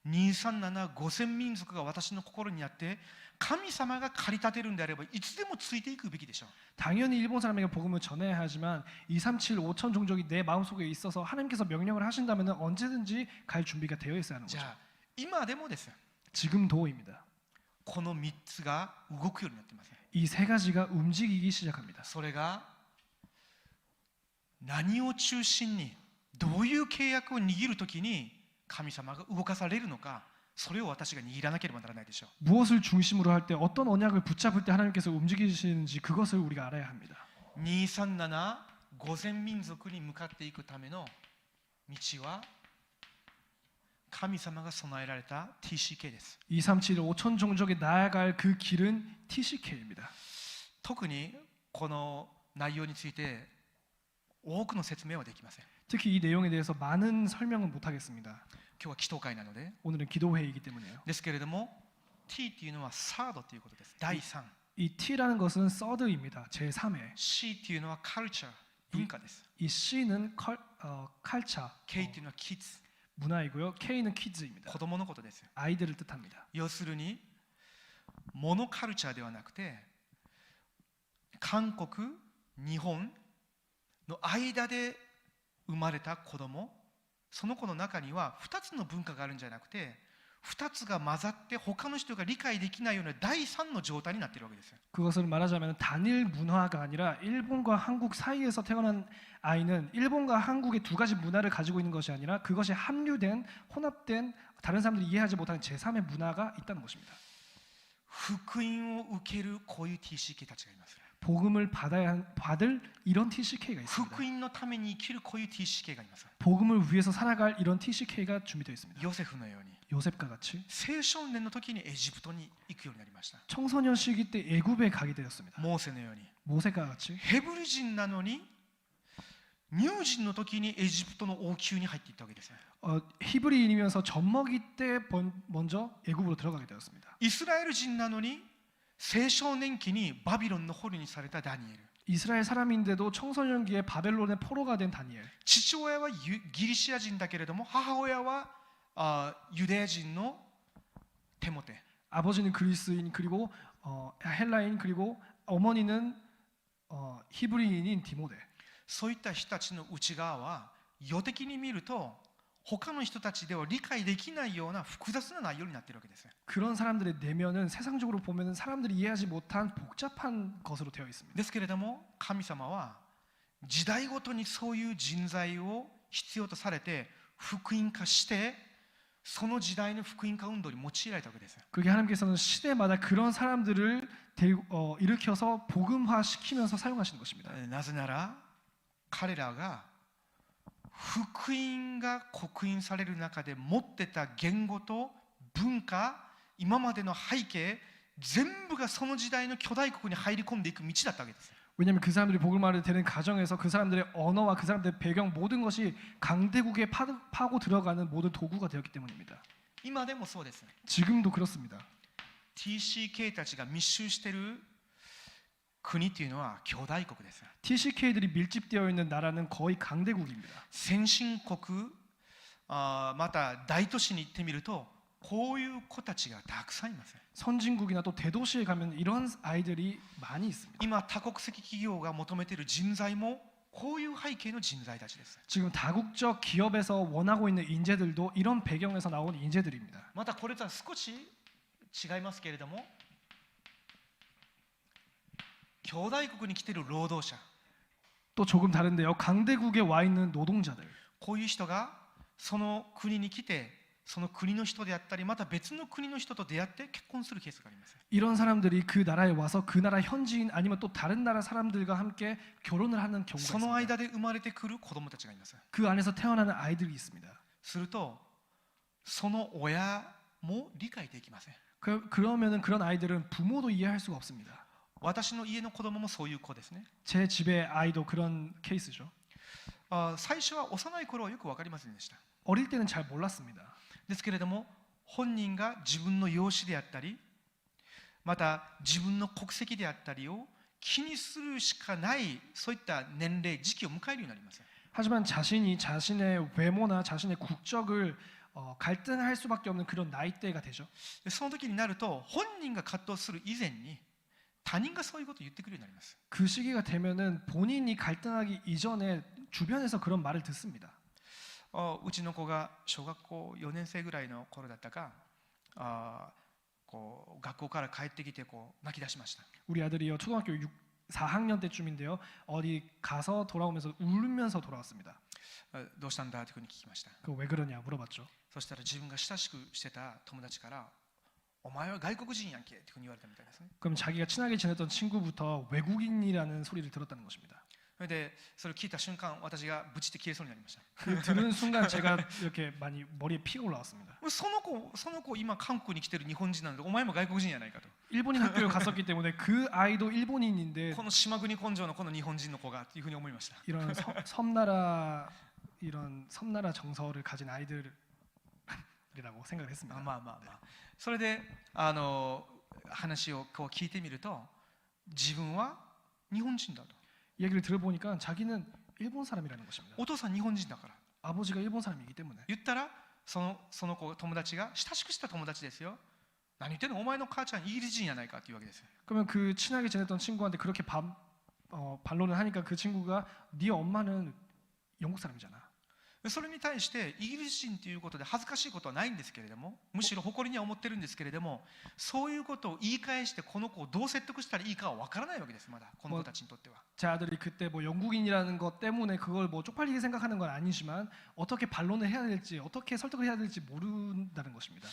237、5000民族が私の心にあって神様が駆り立てるんであればいつでもついていくべきでしょう。 당연히 일본 사람에게 복음을 전해야 하지만 237, 5천 종족이 내 마음속에 있어서 하나님께서 명령을 하신다면 언제든지 갈 준비가 되어 있어야 하는 じ 거죠. ゃあ今でもです。 지금도입니다. この3つが動くようになっています。 이 세 가지가 움직이기 시작합니다. それが何を中心にどういう契約を握るときに神様が動かされるのか、それを私が握らなければならないでしょう。 무엇을 중심으로 할 때 어떤 언약을 붙잡을 때 하나님께서 움직이시는지 그것을 우리가 알아야 합니다. 237、5000民族に向かっていくための道は神様が備えられた TCK です。 237, 5천 종족에 나아갈 그 길은 TCK입니다. 特にこの内容について多くの説明はできません。 특히 이 내용에 대해서 많은 설명은 못하겠습니다. 今日は祈祷会なので。 오늘은 기도회이기 때문에요. ですけれども T っていうのはサードということです。第3。 이 T라는 것은 서드입니다. 제3회. C っていうのはカルチャー、文化です。 이 C는 칼차, K っていうのはキッズ、 문화이고요. K는 키즈입니다. 子供のことです。 아이들을 뜻합니다. 要するにモノカルチャーではなくて韓国、日本の間で生まれた子供、その子の中には2つの文化があるんじゃなくて2つが混ざって他の人が理解できないような第3の状態になっているわけですよ。 그것을 말하자면 단일 문화가 아니라 일본과 한국 사이에서 태어난 아이는 일본과 한국의 두 가지 문화를 가지고 있는 것이 아니라 그것이 합류된 혼합된 다른 사람들이 이해하지 못하는 제3의 문화가 있다는 것입니다. 福音を受けるこういう TCK たちがいます。 복음을 받을 이런 TCK가 있습니다. 福音のために生きるこういう TCK がいます。 복음을 위해서 살아갈 이런 TCK가 준비되어 있습니다. ヨセフのように 요셉과 같이 青少年の時にエジプトに行くようになりました。 청소년 시기 때 애굽에 가게 되었습니다. モーセのように 모세가 같이 ヘブル人なのに乳児の時にエジプトの王宮に入っていったわけです。 히브리인이면서 젖먹이 때 먼저 애굽으로 들어가게 되었습니다. イスラエル人なのに青少年期にバビロンの捕虜にされたダニエル。 이스라엘 사람인데도 청소년기에 바벨론의 포로가 된 다니엘. 父親はギリシア人だけれども母親はユダヤ人のテモテ。 아버지는 그리스인 그리고 헬라인 그리고 어머니는 히브리인인 디모데. そういった人たちの内側は世的に見ると他の人たちでは理解できないような複雑な内容になっているわけです。 그런 사람들의 내면은 세상적으로 보면은 사람들이 이해하지 못한 복잡한 것으로 되어 있습니다. ですけれども神様は時代ごとにそういう人材を必要とされて福音化してその時代の福音化運動に用いられたわけです。 그게 하나님께서는 시대마다 그런 사람들을 일으켜서 복음화 시키면서 사용하시는 것입니다. なぜなら彼らが福音が刻印される中で持ってた言語と文化、今までの背景全部がその時代の巨大国に入り込んでいく道だったわけです。 왜냐하면 그 사람들이 복음화를 되는 과정에서 그 사람들의 언어와 그 사람들의 배경 모든 것이 강대국에 파고 들어가는 모든 도구가 되었기 때문입니다. 今でもそうです。 지금도 그렇습니다. TCK たちが密集している国っていうのは巨大国です。 TCK들이 밀집되어 있는 나라는 거의 강대국입니다. 先進国また大都市に行ってみるとこういう子たちがたくさんいます。 선진국이나 또 대도시에 가면 이런 아이들이 많이 있습니다. 今多国籍企業が求めている人材もこういう背景の人材たちです。 지금 다국적 기업에서 원하고 있는 인재들도 이런 배경에서 나온 인재들입니다. またこれとは少し違いますけれども兄弟国に来ている労働者 또 조금 다른데요. 강대국에 와 있는 노동자들. こういう人がその国に来てその国の人であったりまた別の国の人と出会って結婚するケースがあります。 이런 사람들이 그 나라에 와서 그 나라 현지인 아니면 또 다른 나라 사람들과 함께 결혼을 하는 경우가 その 있습니다. 間で生まれてくる子供たちがいます。 그 안에서 태어나는 아이들이 있습니다. するとその親も理解できません。 그러면은 그런 아이들은 부모도 이해할 수가 없습니다. 私の家の子供もそういう子ですね。 제 집의 아이도 그런 케이스죠. 最初は幼い頃はよく分かりませんでした。 어릴 때는 잘 몰랐습니다. ですけれども本人が自分の容姿であったりまた自分の国籍であったりを気にするしかないそういった年齢時期を迎えるようになります。 하지만 자신이 자신의 외모나 자신의 국적을 갈등할 수밖에 없는 그런 나이대가 되죠. その時になると本人が葛藤する以前に他人がそういうことを言ってくるようになります。 그 시기가 되면은 본인이 갈등하기 이전에 주변에서 그런 말을 듣습니다. うちの子が小学校4年生ぐらいの頃だったかこう学校から帰ってきてこう泣き出しました。 우리 아들이요 초등학교 4학년 때쯤인데요. 어디 가서 돌아오면서 울면서 돌아왔습니다. どうしたんだというふうに聞きました。 그 왜 그러냐 물어봤죠. そしたら自分が親しくしてた友達からお前は外国人やんけというふうに言われたみたいですね。 그럼 자기가 친하게 지냈던 친구부터 외국인이라는 소리를 들었다는 것입니다. それでそれを聞いた瞬間私がブチって消えそうになりました。 그 들은 순간 제가 이렇게 많이 머리에 피가 올라왔습니다. その子今韓国に来てる日本人なのでお前も外国人やないかと。 일본인 학교를 갔었기 때문에 그 아이도 일본인인데 この島国根性のこの日本人の子がというふうに思いました。 이런 섬나라 정서를 가진 아이들이라고 생각을 했습니다. まあそれで話をこう聞いてみると自分は日本人だと。 얘기를 들어보니까 자기는 일본 사람이라는 것입니다. お父さん日本人だから 아버지가 일본 사람이기 때문에 言ったらその子友達が親しくした友達ですよ。何言ってんのお前の母ちゃんイギリス人やないかっていうわけですよ。 그러면 그 친하게 지냈던 친구한테 그렇게 반론을 하니까 그 친구가 네 엄마는 영국 사람이잖아. それに対してイギリス人ということで恥ずかしいことはないんですけれどもむしろ誇りには思ってるんですけれどもそういうことを言い返してこの子をどう説得したらいいかは分からないわけです。まだこの子たちにとっては 제 아들이 그때 뭐 영국인이라는 것 때문에 그걸 뭐 쪽팔리게 생각하는 건 아니지만 어떻게 반론을 해야 될지 어떻게 설득을 해야 될지 모른다는 것입니다.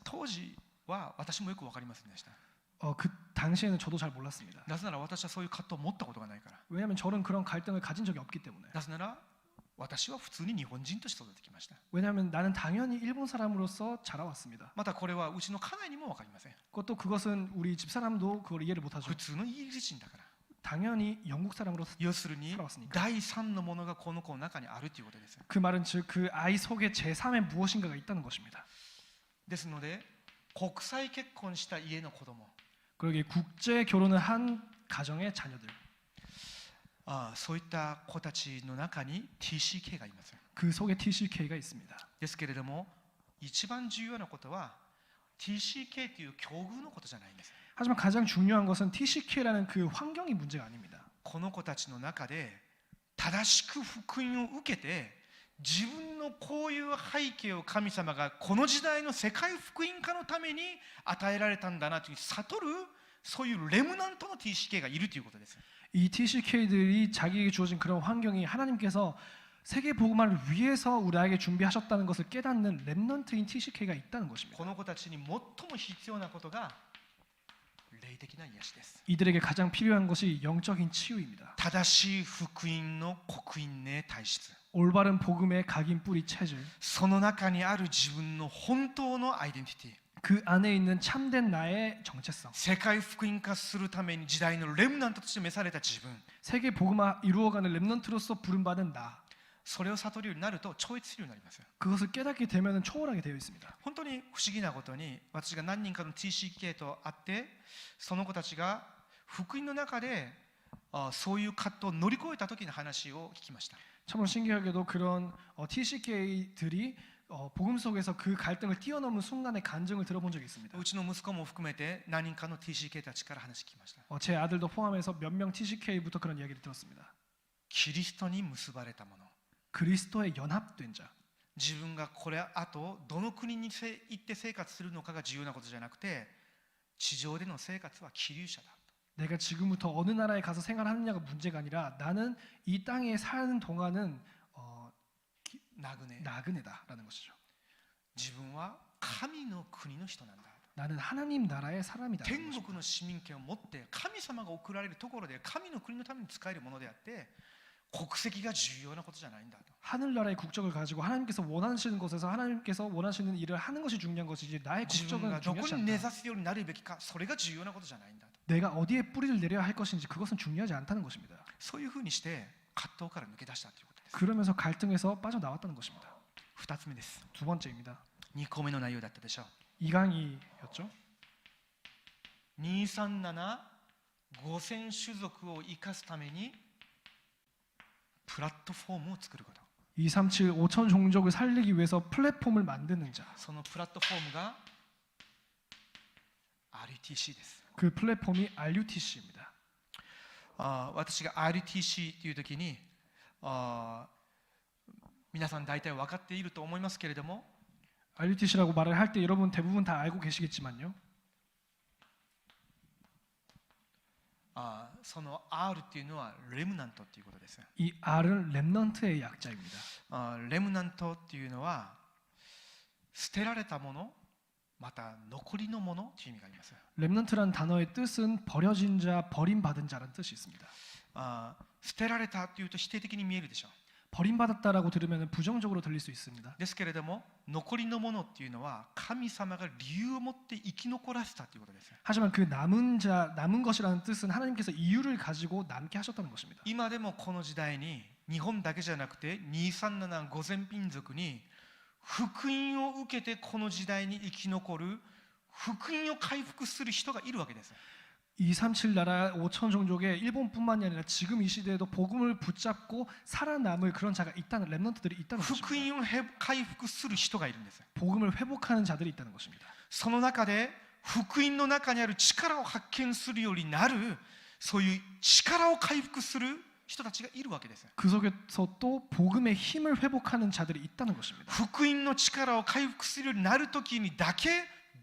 当時は私もよく分かりませんでした。 그 당시에는 저도 잘 몰랐습니다. なぜなら私はそういう葛藤を持ったことがないから。 왜냐하면 저는 그런 갈등을 가진 적이 없기 때문에. なぜなら私は普通に日本人として育ってきました。 왜냐하면 나는 당연히 일본 사람으로서 자라왔습니다. またこれはうちの家内にも分かりません。 그것은 우리 집사람도 그걸 이해를 못하죠. 普通のイギリス人だから。 당연히 영국 사람으로 要するに 살아왔으니까. 第三のものがこの子の中にあるということです。 그 말은 즉 그 아이 속에 제3의 무엇인가가 있다는 것입니다. ですので国際結婚した家の子供 그러기에 국제 결혼을 한 가정의 자녀들 そういった子たちの中に TCK がいます。 그 속에 TCK가 있습니다. ですけれども一番重要なことは TCK という境遇のことじゃないんです。 하지만 가장 중요한 것은 TCK라는 그 환경이 문제가 아닙니다. この子たちの中で正しく福音を受けて自分のこういう背景を神様がこの時代の世界福音化のために与えられたんだなという悟るそういうレムナントの TCK がいるということです。 이 TCK들이 자기에게 주어진 그런 환경이 하나님께서 세계 복음화를 위해서 우리에게 준비하셨다는 것을 깨닫는 렘넌트인 TCK가 있다는 것입니다. この子たちに最も必要なことが霊的な癒しです。 이들에게 가장 필요한 것이 영적인 치유입니다. 正しい福音の刻印霊体質 올바른 복음의 각인 뿌리 체질, その中にある自分の本当のアイデンティティ 그 안에 있는 참된 나의 정체성, 世界福音化するために時代のレムナントとして召された自分 세계 복음화 이루어가는 렘넌트로서 부름받은 나, それを悟るようになると超越するようになります。 그것을 깨닫게 되면 초월하게 되어 있습니다. 本当に不思議なことに私が何人かの TCK と会ってその子たちが福音の中でそういう葛藤を乗り越えた時の話を聞きました。 참으로 신기하게도 그런 TCK들이 복음 속에서 그 갈등을 뛰어넘은 순간의 간증을 들어본 적이 있습니다. うちの息子も含めて何人かの TCK たちから話聞きました。 제 아들도 포함해서 몇 명 TCK부터 그런 이야기를 들었습니다. キリストに結ばれたもの 그리스도에 연합된 자, 自分がこれあとどの国に行って生活するのかが重要なことじゃなくて地上での生活は希留者だ 내가 지금부터 어느 나라에 가서 생활하느냐가 문제가 아니라 나는 이 땅에 사는 동안은 나그네다라는 것이죠. 自分は神の国の人なんだ 나는 하나님 나라의 사람이다. 天国の市民権を持って神様が送られるところで神の国のために使えるものであって国籍が重要なことじゃないんだと。 하늘나라의 국적을 가지고 하나님께서 원하시는 곳에서 하나님께서 원하시는 일을 하는 것이 중요한 것이지 나의 自分 국적은 がどこ 중요하지 に根 않다. ざすようになるべきか、それが重要なことじゃないんだと。 내가 어디에 뿌리를 내려야 할 것인지 그것은 중요하지 않다는 것입니다. そういうふうにして葛藤から抜け出したということです。 그러면서 갈등에서 빠져나왔다는 것입니다. 2つ目です。 두 번째입니다. 2個目の内容だったでしょう。 이강이였죠. 237 5000種族を生かすためにプラットフォームを作ること。 237 5천 종족을 살리기 위해서 플랫폼을 만드는 자. そのプラットフォームが RTC です。 그 플랫폼이 RUTC입니다. 私が RTC というときに皆さん大体分かっていると思いますけれども RUTC라고 말을 할 때 여러분 대부분 다 알고 계시겠지만요. その R っていうのはレムナントっていうことです。 이 R은 렘넌트의 약자입니다. レムナントっていうのは捨てられたものまた残りのものという意味があります。 렘넌트란 단어의 뜻은 버려진 자, 버림받은 자라는 뜻이 있습니다. 捨てられたというと否定的に見えるでしょう。 버림받았다라고 들으면 부정적으로 들릴 수 있습니다. ですけれども残りのものっていうのは神様が理由を持って生き残らせたということです。 하지만 그 남은 자, 남은 것이라는 뜻은 하나님께서 이유를 가지고 남게 하셨다는 것입니다. 今でもこの時代に日本だけじゃなくて237 5000民族に福音を受けてこの時代に生き残る福音を回復する人がいるわけです。 237 나라 5천 종족에 일본뿐만이 아니라 지금 이 시대에도 복음을 붙잡고 살아남을 그런 자가 있다는 렘넌트들이 있다는 福 것입니다. 音を回復する人がいるんです。 복음을 회복하는 자들이 있다는 것입니다. その中で福音の中にある力を発見するようになるそういう力を回復する人たちがいるわけです。 그 속에서 또 복음의 힘을 회복하는 자들이 있다는 것입니다. 福音の力を回復するようになるときにだけ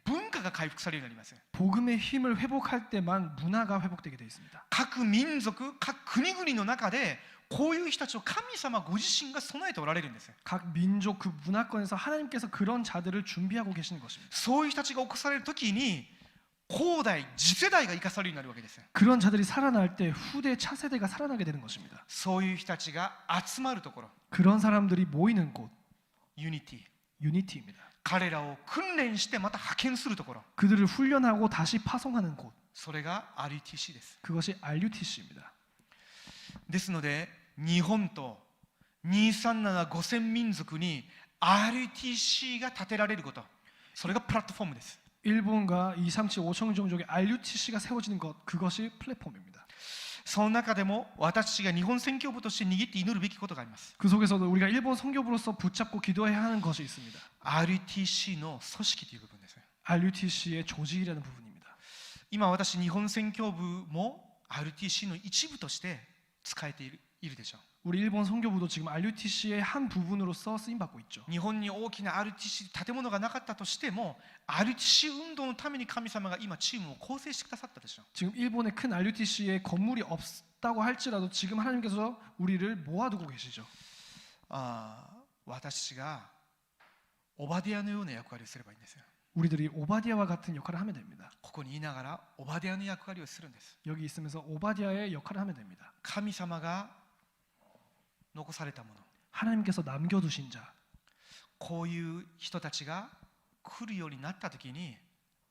文化が回復されるようになります。 복음의 힘을 회복할 때만 문화가 회복되게 되어 있습니다. 各民族、各国々の中でこういう人たちを神様ご自身が備えておられるんです。 각 민족 그 문화권에서 하나님께서 그런 자들을 준비하고 계시는 것입니다. そういう人たちが起こされるときに後代、次世代が生かされるようになるわけです。 그런 자들이 살아날 때 후대 차세대가 살아나게 되는 것입니다. そういう人たちが集まるところ、 그런 사람들이 모이는 곳 ユニティ。 유니티입니다. 彼らを訓練してまた派遣するところ、 그들을 훈련하고 다시 파송하는 곳 それが RTC です。 그것이 RUTC입니다. ですので日本と237 5000民族に RTC が建てられること、それがプラットフォームです。 일본과 237 5천 종족의 RUTC가 세워지는 것 그것이 플랫폼입니다. その中でも私たちが日本宣教部として握って祈るべきことがあります。 그 속에서도 우리가 일본 선교부로서 붙잡고 기도해야 하는 것이 있습니다. RTC の組織という部分です。 RUTC의 조직이라는 부분입니다. 今私日本宣教部も RTC の一部として使えているでしょう。 우리 일본 선교부도 지금 RUTC의 한 부분으로서 쓰임 받고 있죠. 日本に大きな RTC 建物がなかったとしても RTC 運動のために神様が今チームを構成してくださったでしょう。 지금 일본에 큰 RUTC의 건물이 없다고 할지라도 지금 하나님께서 우리를 모아두고 계시죠. 私がオバディアのような役割をすればいいんですよ。 우리들이 오바디아와 같은 역할을 하면 됩니다. ここにいながらオバディアの役割をするんです。 여기 있으면서 오바디아의 역할을 하면 됩니다. 神様が残されたもの、 하나님께서 남겨두신 자, こういう人たちが来るようになったときに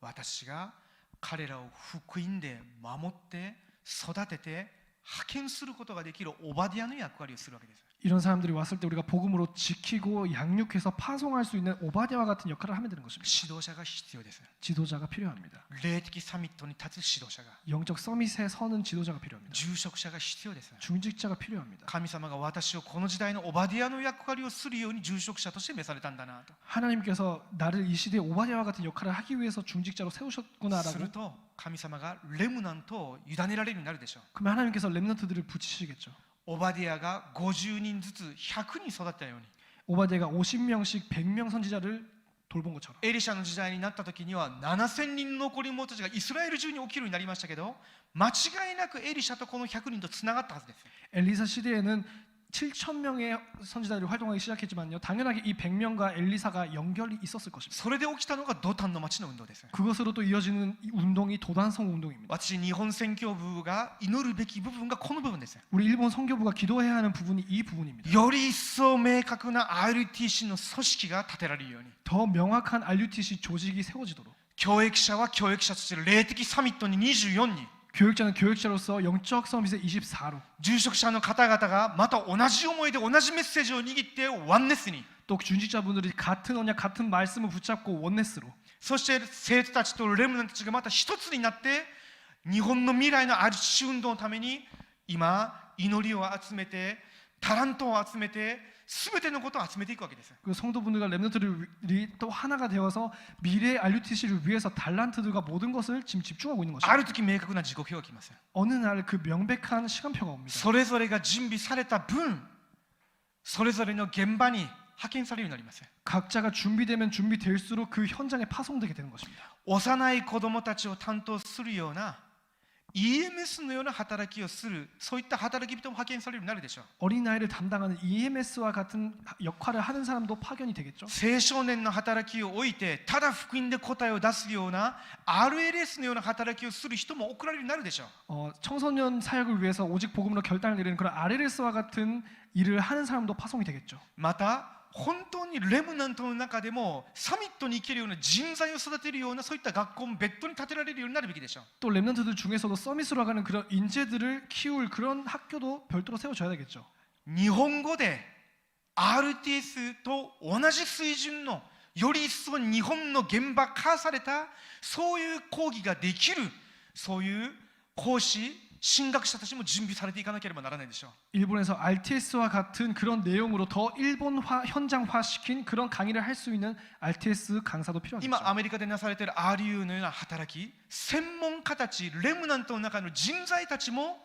私が彼らを福音で守って育てて派遣することができるオバディアの役割をするわけです。 이런 사람들이 왔을 때 우리가 복음으로 지키고 양육해서 파송할 수 있는 오바디아와 같은 역할을 하면 되는 것입니다. 指導者が必要です。 지도자가 필요합니다. 霊的サミットに立つ指導者が、 영적 서밋에 서는 지도자가 필요합니다. 住職者が必要です。 중직자가 필요합니다. 神様が私をこの時代のオバディアの役割をするように住職者として召されたんだなと。 하나님께서 나를 이 시대에 오바디아와 같은 역할을 하기 위해서 중직자로 す 세우셨구나라고. ると神様がレムナントを委ねられるようになるでしょう。 그러면 하나님께서 렘넌트들을 붙이시겠죠. オバディアが50人ずつ100人育てたように、 오바디아가 50명씩 100명 선지자를 돌본 것처럼 エリシャの時代になった時には7000人の残り者たちがイスラエル中に起きるようになりましたけど、間違いなくエリシャとこの100人とつながったはずです。 엘리사 시대에는 7,000명의 선지자들이 활동하기 시작했지만요. 당연하게 이 100명과 엘리사가 연결이 있었을 것입니다. それで起きたのがドタンの町の運動です。 그것으로 또 이어지는 이 운동이 도단성 운동입니다. 私日本宣教部が祈るべき部分がこの部分です。 우리 일본 선교부가 기도해야 하는 부분이 이 부분입니다. より一層明確な RTC の組織が立てられるように、 더 명확한 RUTC 조직이 세워지도록 教育者は教育者として霊的サミットに24人、 교육자는 교육자로서 영적 서밋에 24로 住職者の方々がまた同じ思いで同じメッセージを握ってワンネスに、 또 준직자분들이 같은 언약 같은 말씀을 붙잡고 원네스로 そして生徒たちとレムナントたちがまた一つになって日本の未来の RTC 運動のために今祈りを集めてタラントを集めて全てのことを集めていくわけです。 그 성도분들과 렘넌트들이 또 하나가 되어서 미래 RUTC를 위해서 달란트들과 모든 것을 지금 집중하고 있는 あ 것입니다. る時明確な時刻表が来ます。 어느 날 그 명백한 시간표가 옵니다. それぞれが準備された分、それぞれの現場に派遣されるようになります。 각자가 준비되면 준비될수록 그 현장에 파송되게 되는 것입니다. 幼い子供たちを担当するような EMS のような働きをする、そういった働き人も派遣されるようになるでしょう。 어린아이를 담당하는 EMS와 같은 역할을 하는 사람도 파견이 되겠죠. 青少年の働きを置いてただ福音で答えを出すような RLS のような働きをする人も送られるようになるでしょう。 청소년 사역을 위해서 오직 복음으로 결단을 내리는 그런 RLS와 같은 일을 하는 사람도 파송이 되겠죠. また本当にレムナントの中でもサミットに行けるような人材を育てるようなそういった学校も別途に建てられるようになるべきでしょう。 또 렘넌트들 중에서도 서밋으로 가는 그런 인재들을 키울 그런 학교도 별도로 세워줘야 되겠죠. 日本語で RTS と同じ水準のより一層日本の現場化されたそういう講義ができるそういう講師神学者たちも準備されていかなければならないでしょう。 일본에서 RTS와 같은 그런 내용으로 더 일본화 현장화시킨 그런 강의를 할 수 있는 RTS 강사도 필요하겠죠. 今アメリカでなされている RU のような働き、専門家たち、レムナントの中の人材たちも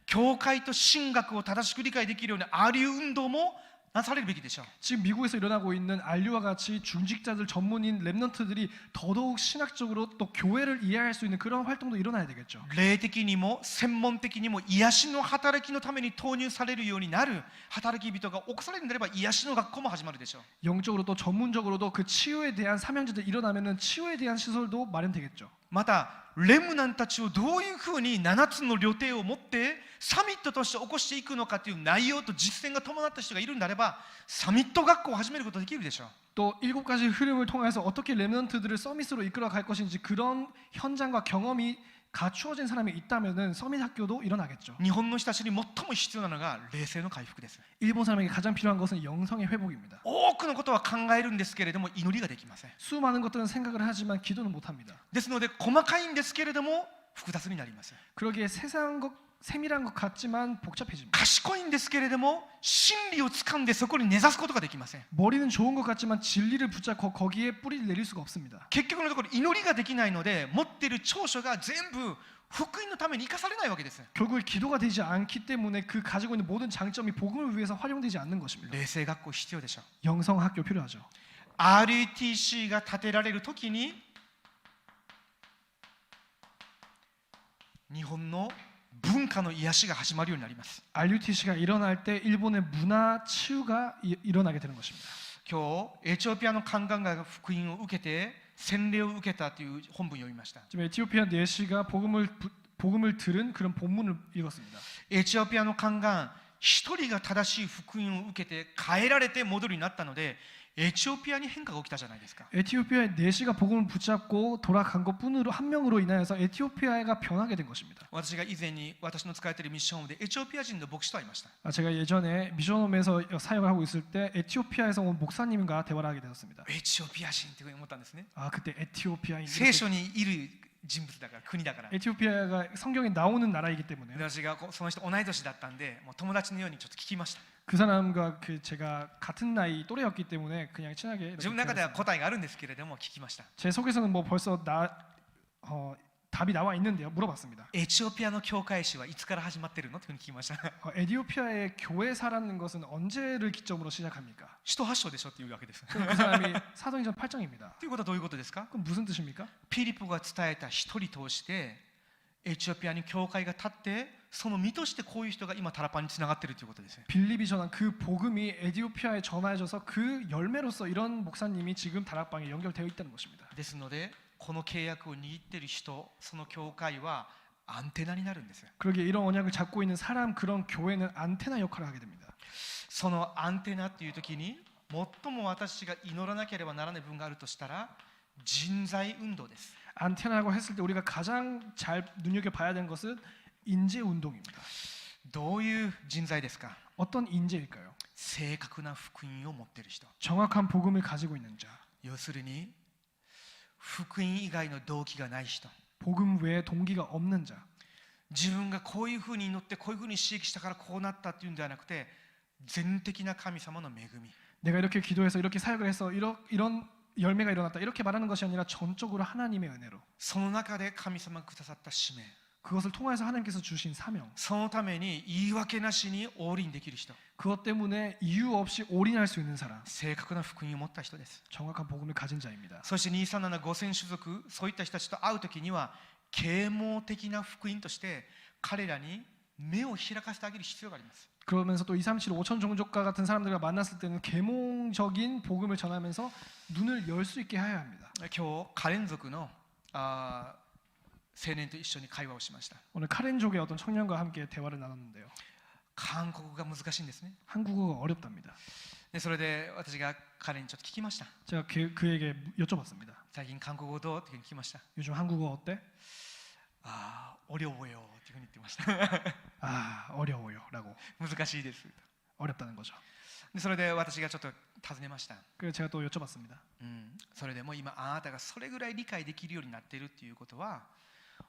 教会と神学を正しく理解できるような RU 運動もなされるべきでしょう。 지금 미국에서 일어나고 있는 RU와 같이 중직자들 전문인 렘넌트들이 더더욱 신학적으로 또 교회를 이해할 수 있는 그런 활동도 일어나야 되겠죠. 霊的にも専門的にも癒しの働きのために投入されるようになる働き人が起こされるのであれば癒しの学校も始まるでしょう。 영적으로 또 전문적으로도 그 치유에 대한 사명자들 일어나면은 치유에 대한 시설도 마련되겠죠. またレムナンたちをどういうふうに7つの旅程を持ってサミットとして起こしていくのかという内容と実践が伴った人がいるんであればサミット学校を始めることができるでしょう。 또 7가지 흐름을 통해서 어떻게 렘넌트들을 서밋으로 이끌어 갈 것인지 그런 현장과 경험이 갖추어진 사람이 있다면은 서밋 학교도 일어나겠죠. 日本の人たちに最も必要なのが霊性の回復です。 일본 사람에게 가장 필요한 것은 영성의 회복입니다. 多くのことは考えるんですけれども祈りができません。 수많은 것들은 생각을 하지만 기도는 못합니다. ですので細かいんですけれども複雑になります。 그러기에 세밀한 것 같지만 복잡해집니다. 賢いんですけれども真理を掴んでそこに根ざすことができません。 머리는 좋은 것 같지만 진리를 붙잡고 거기에 뿌리를 내릴 수가 없습니다. 結局のところ祈りができないので持っている長所が全部福音のために生かされないわけです。 결국 기도가 되지 않기 때문에 그 가지고 있는 모든 장점이 복음을 위해서 활용되지 않는 것입니다. 霊性学校必要でしょう。 영성 학교 필요하죠. RTC が建てられるときに日本の文化の癒しが始まるようになります。 RUTC가 일어날 때 일본의 문화 치유가 일어나게 되는 것입니다. 今日エチオピアの宦官が福音を受けて洗礼を受けたという本文を読みました。 지금 에티오피아 내시가 복음을 들은 그런 본문을 읽었습니다. エチオピアの宦官一人が正しい福音を受けて変えられて戻るようになったのでエチオピアに変化が起きたじゃないですか。 에티오피아의 내시가 복음을 붙잡고 돌아간 것뿐으로 한 명으로 인하여서 에티오피아가 변하게 된 것입니다. 私が以前に私の使っているミッションでエチオピア人の牧師と会いました。 제가 예전에 미션홈에서 사역을 하고 있을 때 에티오피아에서 온 목사님과 대화를 하게 되었습니다. エチオピア人って思ったんですね。 그때 에티오피아인 聖書にいる人物だから国だから。 에티오피아가 성경에 나오는 나라이기 で 때문에 私がその人同い年だったんでもう友達のようにちょっと聞きました。 그 사람과 제가 같은 나이 또래였기 때문에 그냥 친하게 自分の中では答えがあるんですけれども聞きました。 제 속에서는 뭐 벌써 답이 나와 있는데요. 물어봤습니다. エチオピアの教会史はいつから始まってるのというふうに聞きました。 에티오피아의 교회사라는 것은 언제를 기점으로 시작합니까? 使徒発祥でしょっていうわけです。 그 사람이 사도행전 8장입니다. ということはどういうことですか？ 그럼 무슨 뜻입니까? ピリポが伝えた一人通してエチオピアに教会が立ってその身としてこういう人が今タラパンにつながっているということですね。 빌립이 전한 그 복음이 에디오피아에 전하여져서 그 열매로서 이런 목사님이 지금 다락방에 연결되어 있다는 것입니다. ですのでこの契約を握っている人、その教会はアンテナになるんですよ。 그러기에 이런 언약을 잡고 있는 사람, 그런 교회는 안테나 역할을 하게 됩니다. そのアンテナっていう時に最も私が祈らなければならない部分があるとしたら人材運動です。 안테나라고 했을 때 우리가 가장 잘 눈여겨봐야 되는 것은 인재 운동입니다. どういう人材ですか？ 어떤 인재일까요? 正確な福音を持っている人。 정확한 복음을 가지고 있는 자, 要するに福音以外の動機がない人。 복음 외에 동기가 없는 자, 自分がこういうふうに祈ってこういうふうに刺激したからこうなったっていうんではなくて、全的な神様の恵み。 내가 이렇게 기도해서 이렇게 사역을 해서 이런 열매가 일어났다 이렇게 말하는 것이 아니라 전적으로 하나님의 은혜로 その中で神様がくださった使命。 그것을 통해서 하나님께서 주신 사명, そのために言い訳なしにオールインできる人。 그것 때문에 이유 없이 올인할 수 있는 사람, 正確な福音を持った人です。 정확한 복음을 가진 자입니다. そして237、5000種族、そういった人たちと会うときには啓蒙的な福音として彼らに目を開かせてあげる必要があります。 그러면서 또 237, 5천 종족과 같은 사람들과 만났을 때는 계몽적인 복음을 전하면서 눈을 열 수 있게 해야 합니다. 今日カレン族の青年と一緒に会話をしました。 오늘 카렌족의 어떤 청년과 함께 대화를 나눴는데요. 韓国語が難しいんですね。 한국어가 어렵답니다. でそれで私が彼にちょっと聞きました。 제가 그에게 여쭤봤습니다. 最近韓国語どうって聞きました。 요즘 한국어 어때? 어려워요っていうふうに言ってました。 아, 어려워요라고. 難しいです。 어렵다는 거죠. でそれで私がちょっと尋ねました。 그래서 제가 또 여쭤봤습니다. それでも今あなたがそれぐらい理解できるようになっているっていうことは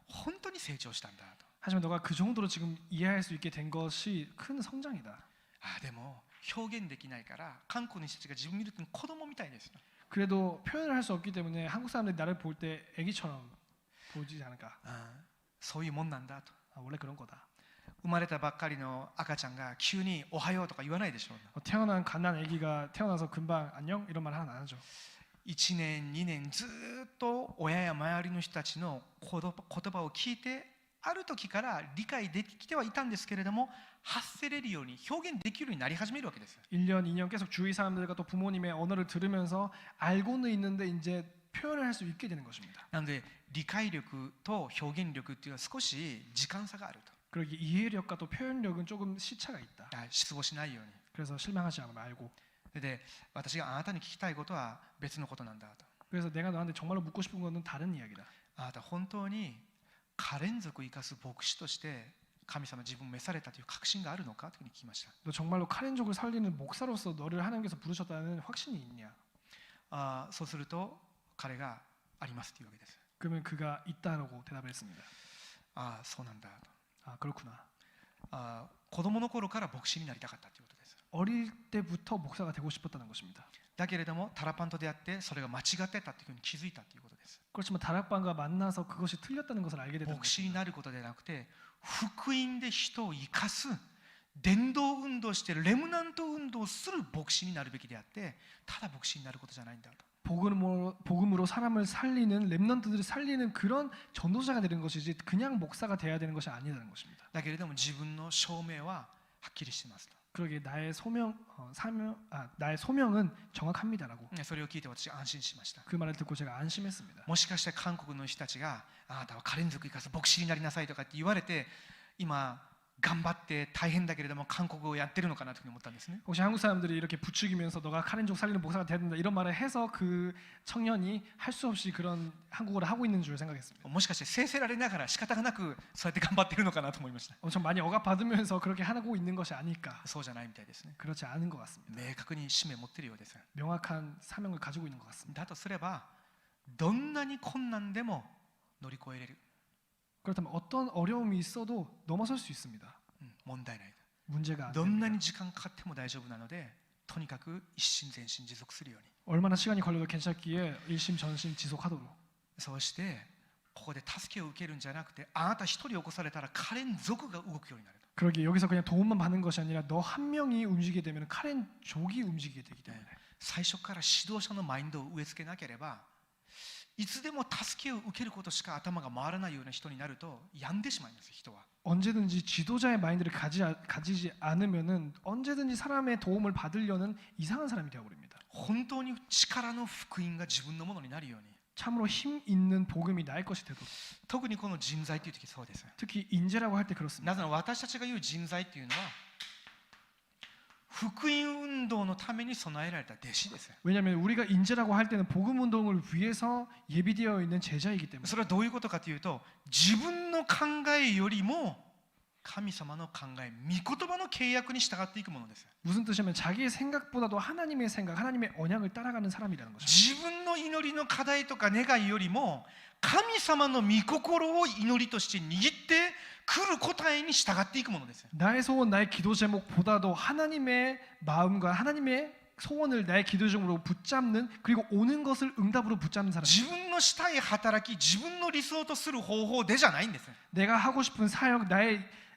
本当に成長したんだと。 하지만 너가 그 정도로 지금 이해할 수 있게 된 것이 큰 성장이다. でも表現できないから韓国の人たちが自分見ると子供みたいですよ。 그래도 표현을 할 수 없기 때문에 한국 사람들이 나를 볼 때 애기처럼 보지 않을까. そういうもんなんだと。 원래 그런 거다. 生まれたばっかりの赤ちゃんが急におはようとか言わないでしょう。 태어난 갓난 아기가 태어나서 금방 안녕 이런 말 하나 안 하죠. 1年2年ずっと親や周りの人たちの言葉を聞いてある時から理解できてはいたんですけれども発せれるように表現できるようになり始めるわけです。 1년, 2년 계속 주위 사람들과 또 부모님의 언어를 들으면서 알고는 있는데 이제 표현을 할 수 있게 되는 것입니다. なので理解力と表現力っていうのは少し時間差があると。 그러기 이해력과 또 표현력은 조금 시차가 있다. 失望しないように。 그래서 실망하지 않으면 알고. で私があなたに聞きたいことは別のことなんだと。 그래서 내가 너한테 정말로 묻고 싶은 거는 다른 이야기다. あなた本当にカレン族を生かす牧師として神様自分を召されたという確信があるのかというふうに聞きました。 너 정말로 카렌족을 살리는 목사로서 너를 하나님께서 부르셨다는 확신이 있냐? そうすると彼がありますというわけです。 그러면 그가 있다라고 대답을 했습니다. そうなんだと。 아, 그렇구나. 子供の頃から牧師になりたかったということです。 어릴 때부터 목사가 되고 싶었다는 것입니다. だけれどもタラパンと出会ってそれが間違ってたというふうに気づいたということです。 그렇지만 다락방과 만나서 그것이 틀렸다는 것을 알게 되는 牧師に 것입니다. なることではなくて福音で人を生かす伝道運動してレムナント運動をする牧師になるべきであってただ牧師になることじゃないんだと。 복음으로 사람을 살리는 렘넌트들을 살리는 그런 전도자가 되는 것이지 그냥 목사가 돼야 되는 것이 아니라는 것입니다. だけれども自分の証明ははっきりしてますと。 그러기에 나의 소명은 정확합니다라고. それを聞いて私安心しました。 그 말을 듣고 제가 안심했습니다. もしかして韓国の人たちがあなたはカレン族生かす牧師になりなさいとかって言われて今頑張って大変だけれども韓国語をやってるのかなというふうに思ったんですね。 혹시 한국 사람들이 이렇게 부추기면서 너가 카렌족 살리는 목사가 돼야 된다 이런 말을 해서 그 청년이 할 수 없이 그런 한국어를 하고 있는 줄 생각했습니다. もしかして制せられながら仕方がなくそうやって頑張ってるのかなと思いました。 엄청 많이 억압받으면서 그렇게 하고 있는 것이 아닐까. そうじゃないみたいですね。 그렇지 않은 것 같습니다. 明確に使命を持っているようです。 명확한 사명을 가지고 있는 것 같습니다. だとすればどんなに困難でも乗り越えれる。 그렇다면 어떤 어려움이 있어도 넘어설 수 있습니다. 問題ない。 문제가 안 どんな 됩니다. に時間かかっても大丈夫なのでとにかく一心全心持続するように。 얼마나 시간이 걸려도 괜찮기에 일심전심 지속하도록. そうしてここで助けを受けるんじゃなくてあなた一人起こされたらカレン族が動くようになる。 그러기 여기서 그냥 도움만 받는 것이 아니라 너 한 명이 움직이게 되면 카렌족이 움직이게 되기 때문에 最初から指導者のマインドを植え付けなければいつでも助けを受けることしか頭が回らないような人になると病んでしまいます。人は 언제든지 지도자의 마인드를 가지지 않으면은 언제든지 사람의 도움을 받으려는 이상한 사람이 되어버립니다. 本当に力の福音が自分のものになるように 참으로 힘 있는 복음이 나의 것이 되도록 特にこの人材という時そうです。 특히 인재라고 할 때 그렇습니다. なぜなら私たちが言う人材っていうのは福音運動のために備えられた弟子です。 왜냐하면 우리가 인재라고 할 때는 복음 운동을 위해서 예비되어 있는 제자이기 때문에 それはどういうことかというと自分の考えよりも神様の考え、御言葉の契約に従っていくものです。 무슨 뜻이냐면 자기의 생각보다도 하나님의 생각, 하나님의 언약을 따라가는 사람이라는 것입니다. 自分の祈りの課題とか願いよりも神様の御心を祈りとして握って来る答えに従っていくものです。 나의 소원, 나의 기도 제목보다도 하나님의 마음과 하나님의 소원을 나의 기도 제목으로 붙잡는 그리고 오는 것을 응답으로 붙잡는 사람. 自分のしたい働き、自分の理想とする方法でじゃないんです。 내가 하고 싶은 사역,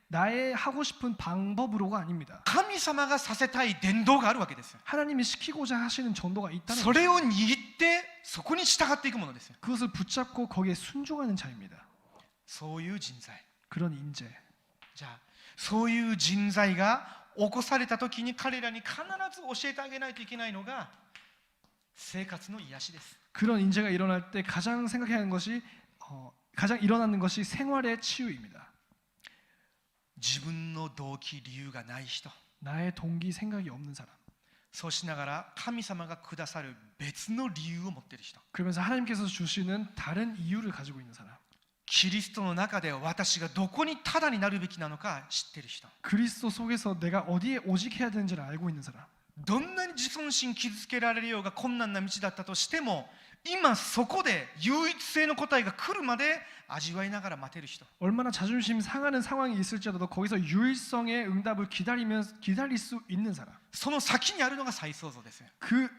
나의 하고 싶은 방법으로가 아닙니다. 神様がさせたい伝道があるわけです。 하나님이 시키고자 하시는 전도가 있다는 それ 것입니다. を握ってそこに従っていくものです。 그것을 붙잡고 거기에 순종하는 자입니다. そういう人材。 그런 인재. じゃあそういう人材が起こされた時に彼らに必ず教えてあげないといけないのが生活の癒しです。 그런 인재가 일어날 때 가장 생각해야 하는 것이 가장 일어나는 것이 생활의 치유입니다. 自分の動機理由がない人、 나의 동기 생각이 없는 사람. そうしながら神様がくださる別の理由を持っている人、 그러면서 하나님께서 주시는 다른 이유를 가지고 있는 사람. キリストの中で私がどこにただになるべきなのか知っている人、 그리스도 속에서 내가 어디에 오직해야 되는지를 알고 있는 사람. どんなに自尊心傷つけられるようが困難な道だったとしても今そこで唯一性の答えが来るまで味わいながら待てる人、 얼마나 자존심 상하는 상황이 있을지라도 거기서 유일성의 응답을 기다릴 수 있는 사람. その先にあるのが再創造です。 그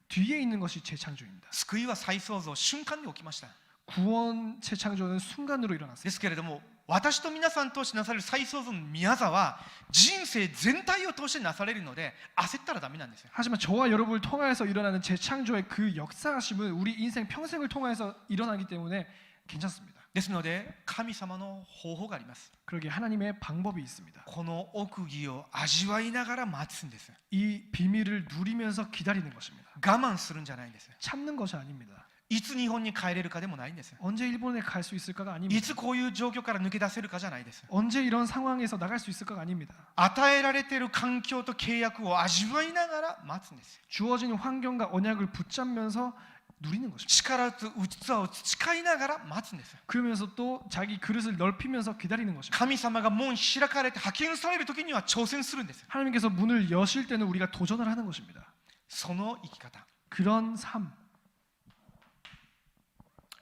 뒤에 있는 것이 재창조입니다. 救いは再創造瞬間に起きました。 구원 재창조는 순간으로 で 일어났습니다. すけれども私と皆さんとしてなされる再創造の宮座は人生全体を通してなされるので焦ったらダメなんですよ。 하지만 저와 여러분을 통하여서 일어나는 재창조의 그 역사하심은 우리 인생 평생을 통해서 일어나기 때문에 괜찮습니다. ですので神様の方法があります。 그러기에 하나님의 방법이 있습니다. この奥義を味わいながら待つんです。 이 비밀을 누리면서 기다리는 것입니다. 我慢するんじゃないんです。 참는 것이 아닙니다. いつ日本に帰れるかでもないんです。 언제 일본에 갈 수 있을까가 い 아닙니다. つこういう状況から抜け出せるかじゃないです。 언제 이런 상황에서 나갈 수 있을까가 아닙니다. 与えられている環境と契約を味わいながら待つんです。 주어진 환경과 언약을 붙잡면서 누리는 것입니다. 力と器を培いながら待つんです。 그러면서 또 자기 그릇을 넓히면서 기다리는 것입니다. 神様が門開かれて派遣される時には挑戦するんです。 하나님께서 문을 여실 때는 우리가 도전을 하는 것입니다. その生き方。 그런 삶.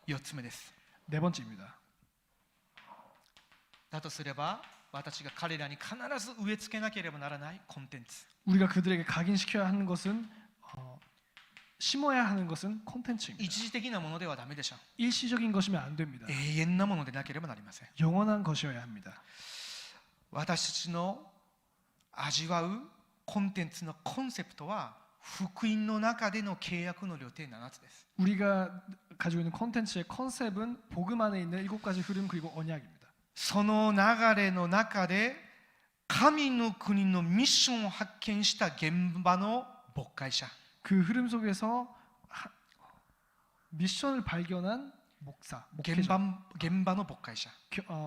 4つ目です。 네 번째입니다. だとすれば私が彼らに必ず植え付けなければならないコンテンツ。 우리가 그들에게 각인시켜야 하는 것은 심어야 하는 것은 一 콘텐츠입니다. 時的なものではダメでしょう。 일시적인 것이면 안 됩니다. 永遠なものでなければなりません。 영원한 것이어야 합니다. 私たちの味わうコンテンツのコンセプトは福音の中での契約の旅程7つです。 우리가 가지고 있는 콘텐츠의 컨셉은 복음 안에 있는 7가지 흐름 그리고 언약입니다. その流れの中で神の国のミッションを発見した現場の牧会者、 그 흐름 속에서 미션을 발견한 목사, 現 목회자, 場の牧会者、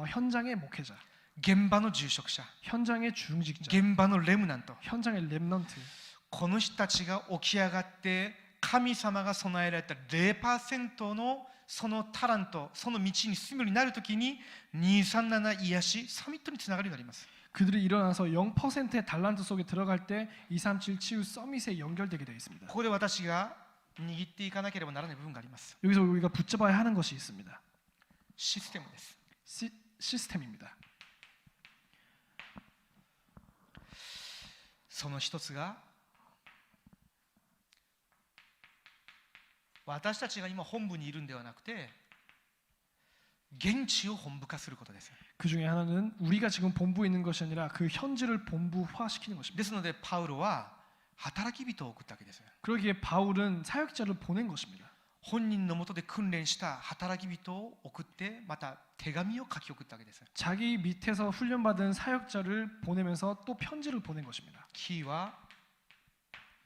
현장의 목회자, 現場の住職者、 현장의 중직자, 現場のレムナント、 현장의 렘넌트. この人たちが起き上がって神様が備えられた 0% のそのタラント、その道に進むようになるときに237癒しサミットにつながるようになります。 그들이 일어나서 0%의 달란트 속에 들어갈 때 237 치유 서밋에 연결되게 되어 있습니다. ここで私が握っていかなければならない部分があります。 여기서 우리가 붙잡아야 하는 것이 있습니다. システムです。 시스템입니다. その一つが私たちが今本部にいるんではなくて現地を本部化することです。 그 중에 하나는 우리가 지금 본부에 있는 것이 아니라 그 현지를 본부화시키는 것입니다. ですのでパウロは働き人を送ったわけです。 그러기에 바울은 사역자를 보낸 것입니다. 本人のもとで訓練した働き人を送ってまた手紙を書き送ったわけです。 자기 밑에서 훈련받은 사역자를 보내면서 또 편지를 보낸 것입니다. キーは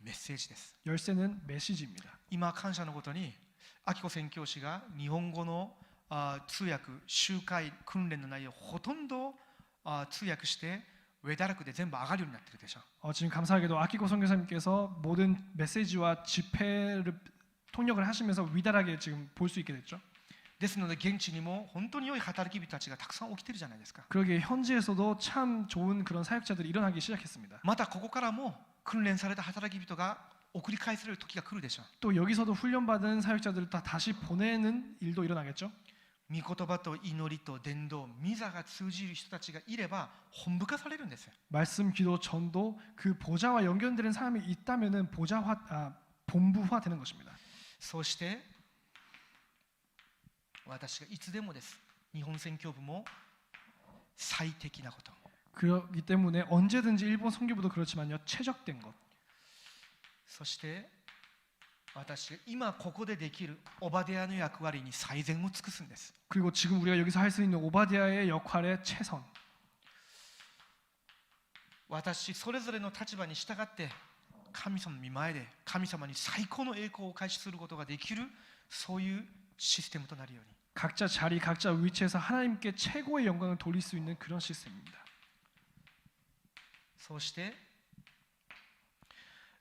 メッセージです。 열쇠는 메시지입니다. 今感謝のことに明子宣教師が日本語の通訳集会訓練の内容をほとんど通訳してウェダラクで全部上がるようになってるでしょ。 지금 감사하게도 아키고 선교사님께서 모든 메시지와 집회를 통역을 하시면서 위대하게 지금 볼 수 있게 됐죠. ですので現地にも本当に良い働き人たちがたくさん起きてるじゃないですか。 그러기에 현지에서도 참 좋은 그런 사역자들이 일어나기 시작했습니다. またここからも訓練された働き人が送り返される時が来るでしょう。 또 여기서도 훈련받은 사역자들을 다 다시 보내는 일도 일어나겠죠. 御言葉と祈りと伝道、御座が通じる人たちがいれば本部化されるんですよ。 말씀, 기도, 전도 그 보좌와 연결되는 사람이 있다면은 본부화 되는 것입니다. そうして私がいつでもです。日本宣教部も最適なこと。 그렇기 때문에 언제든지 일본 선교부도 그렇지만요. 최적된 것. そして私が今ここでできるオバデアの役割に最善を尽くすんです。 그리고 지금 우리가 여기서 할 수 있는 오바디아의 역할에 최선. 私それぞれの立場に従って神様の御前で神様に最高の栄光を開始することができるそういうシステムとなるように。 각자 자리, 각자 위치에서 하나님께 최고의 영광을 돌릴 수 있는 그런 시스템입니다. そうして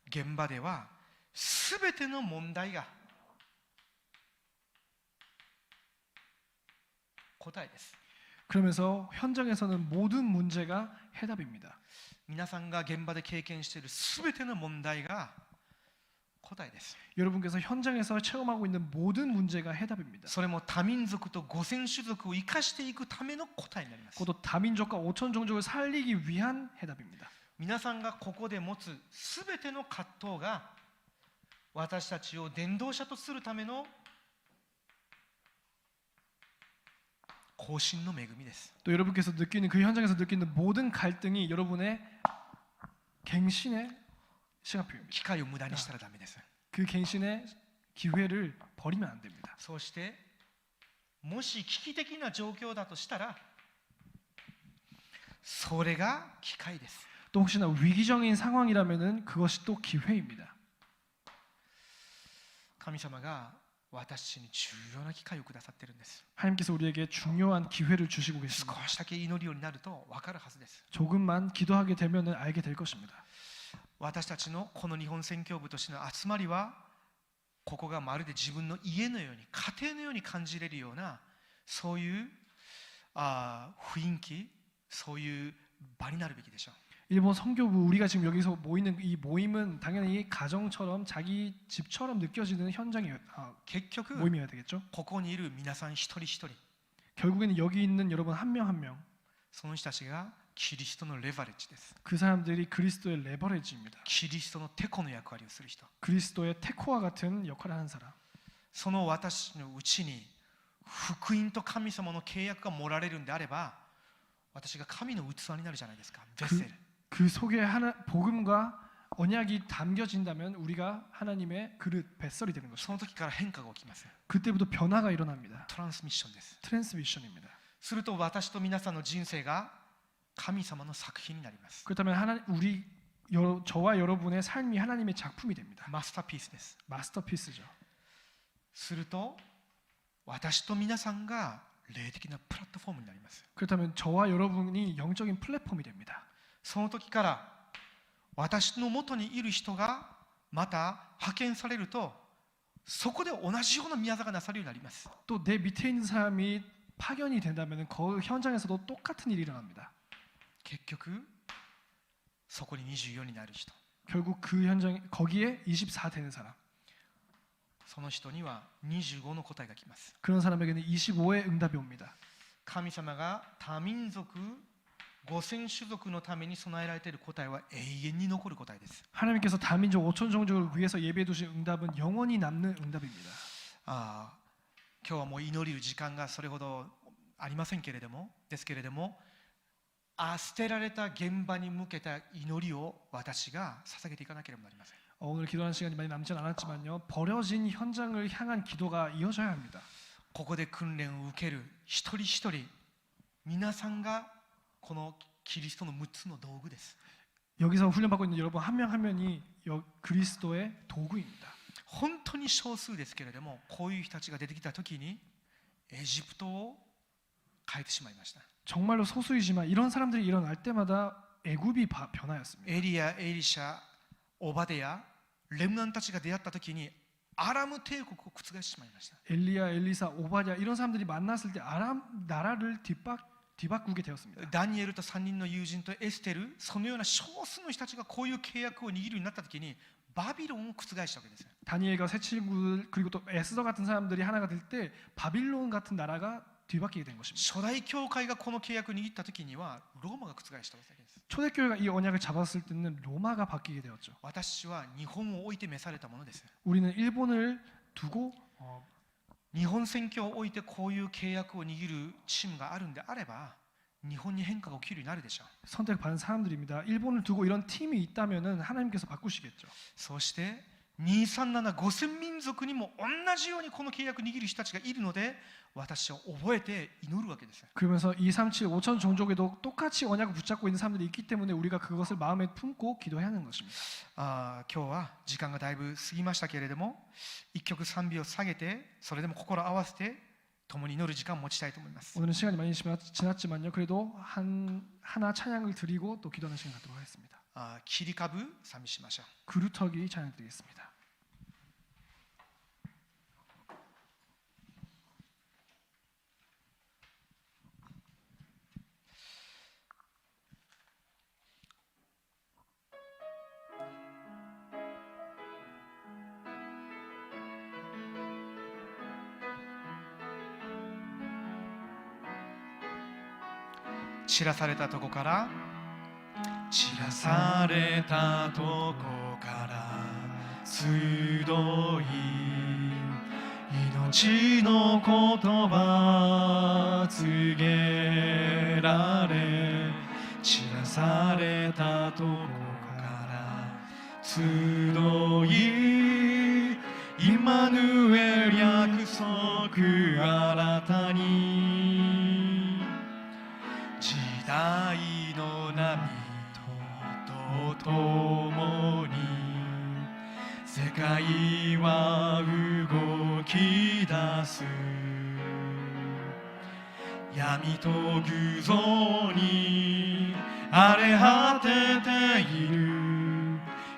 現場ではすべての問題が答えです。 그러면서 현장에서는 모든 문제가 해답입니다. 皆さんが現場で経験しているすべての問題が答えです。 여러분께서 현장에서 체험하고 있는 모든 문제가 해답입니다. それも多民族と五千種族を生かしていくための答えになります。 그것도 다민족과 5천 종족을 살리기 위한 해답입니다. 皆さんがここで持つすべての葛藤が私たちを伝道者とするための更新の恵みです。 또 여러분께서 느끼는 그 현장에서 느끼는 모든 갈등이 여러분의 갱신의 시간표입니다. 機会を無駄にしたらダメです。 그 갱신의 기회를 버리면 안 됩니다. そうしてもし危機的な状況だとしたらそれが機会です。 또 혹시나 위기적인 상황이라면은 그것이 또 기회입니다. 神様が私に重要な機会をくださっているんです。 하나님께서 우리에게 중요한 기회를 주시고 계십니다. 少しだけ祈るようになると分かるはずです。 조금만 기도하게 되면은 알게 될 것입니다. 私たちのこの日本宣教部としての集まりはここがまるで自分の家のように家庭のように感じれるようなそういう雰囲気そういう場になるべきでしょう。 일본 선교부 우리가 지금 여기서 모이는 이 모임은 당연히 가정처럼 자기 집처럼 느껴지는 현장이 結局 모임이어야 되겠죠. ここにいる皆さん一人一人 결국에는 여기 있는 여러분 한 명 한 명, その人たちがキリストのレバレッジです。 그 사람들이 그리스도의 레버리지입니다. キリストのテコの役割をする人。 그리스도의 테코와 같은 역할을 하는 사람. その私のうちに福音と神様の契約が盛られるんであれば私が神の器になるじゃないですか。ベセル。 그 속에 복음과 언약이 담겨진다면 우리가 하나님의 그릇 뱃설이 되는 そ 것입니다. の時から変化が起きます。 그때부터 변화가 일어납니다. トランスミッションです。 트랜스미션입니다. すると私と皆さんの人生が神様の作品になります。 그렇다면 저와 여러분의 삶이 하나님의 작품이 됩니다. マスターピースです。 마스터피스죠. すると私と皆さんが霊的なプラットフォームになります。 그렇다면 저와 여러분이 영적인 플랫폼이 됩니다. その時から私の元にいる人がまた派遣されるとそこで同じような宮座がなされるようになります。 또 내 밑에 있는 사람이 파견이 된다면 그 현장에서도 똑같은 일이 일어납니다. 結局そこに24になる人 결국 그 현장 거기에 24 되는 사람. その人には25の答えが来ます。 그런 사람에게는 25의 응답이 옵니다. 神様が多民族5000種族のために備えられている答えは永遠に残る答えです。 하나님께서 다민족 5천 종족을 위해서 예배해 두신 응답은 영원히 남는 응답입니다. 今日はもう祈る時間がそれほどありませんけれどもですけれども捨てられた現場に向けた祈りを私が捧げていかなければなりません。 오늘 기도하는 시간이 많이 남진 않았지만요. 버려진 현장을 향한 기도가 이어져야 합니다. ここで訓練を受ける一人一人皆さんがこのキリストの6つの道具です。 여기서 훈련받고 있는 여러분 한 명 한 명이 그리스도의 도구입니다. 本当に少数ですけれども、こういう人たちが出てきたときにエジプトを変えてしまいました。 정말로 소수이지만 이런 사람들이 일어날 때마다 애굽이 변화였습니다. エリア、エリシャ、オバデヤ、レムナンたちが出会ったときにアラム帝国を覆してしまいました。 엘리야, 엘리사, 오바댜 이런 사람들이 만났을 때 아람 나라를 뒤바꾸게 되었습니다. ダニエルと3人の友人とエステル、そのような少数の人たちがこういう契約を握るようになったときにバビロンを覆したわけです。 다니엘과 세 친구들 그리고 또 에스더 같은 사람들이 하나가 될 때 바빌론 같은 나라가 뒤바뀌게 된 것입니다. 初代教会がこの契約を握ったときにはローマが覆したわけです。 초대교회가 이 언약을 잡았을 때는 로마가 바뀌게 되었죠. 私は日本を置いて召されたものです。 우리는 일본을 두고 日本選挙を置いてこういう契約を握るチームがあるんであれば日本に変化が起きるようになるでしょう。 선택받은 사람들입니다. 일본을 두고 이런 팀이 있다면은 하나님께서 바꾸시겠죠. そして237 5000民族にも同じようにこの契約を握る人たちがいるので私は覚えて祈るわけです。 그러면서 237 5천 종족에도 똑같이 언약을 붙잡고 있는 사람들이 있기 때문에 우리가 그것을 마음에 품고 기도해야 하는 것입니다. 今日は時間がだいぶ過ぎましたけれども一曲賛美を下げてそれでも心を合わせて共に祈る時間を持ちたいと思います。 오늘은 시간이 많이 지났지만요. 그래도 하나 찬양을 드리고 또 기도하는 시간 갖도록 하겠습니다. 切り株賛美しましょう。 그루터기 찬양 드리겠습니다.散らされたとこから散らされたとこから集い命の言葉告げられ散らされたとこから集いイマヌエル約束新たに時代の波と共に世界は動き出す闇と偶像に荒れ果てている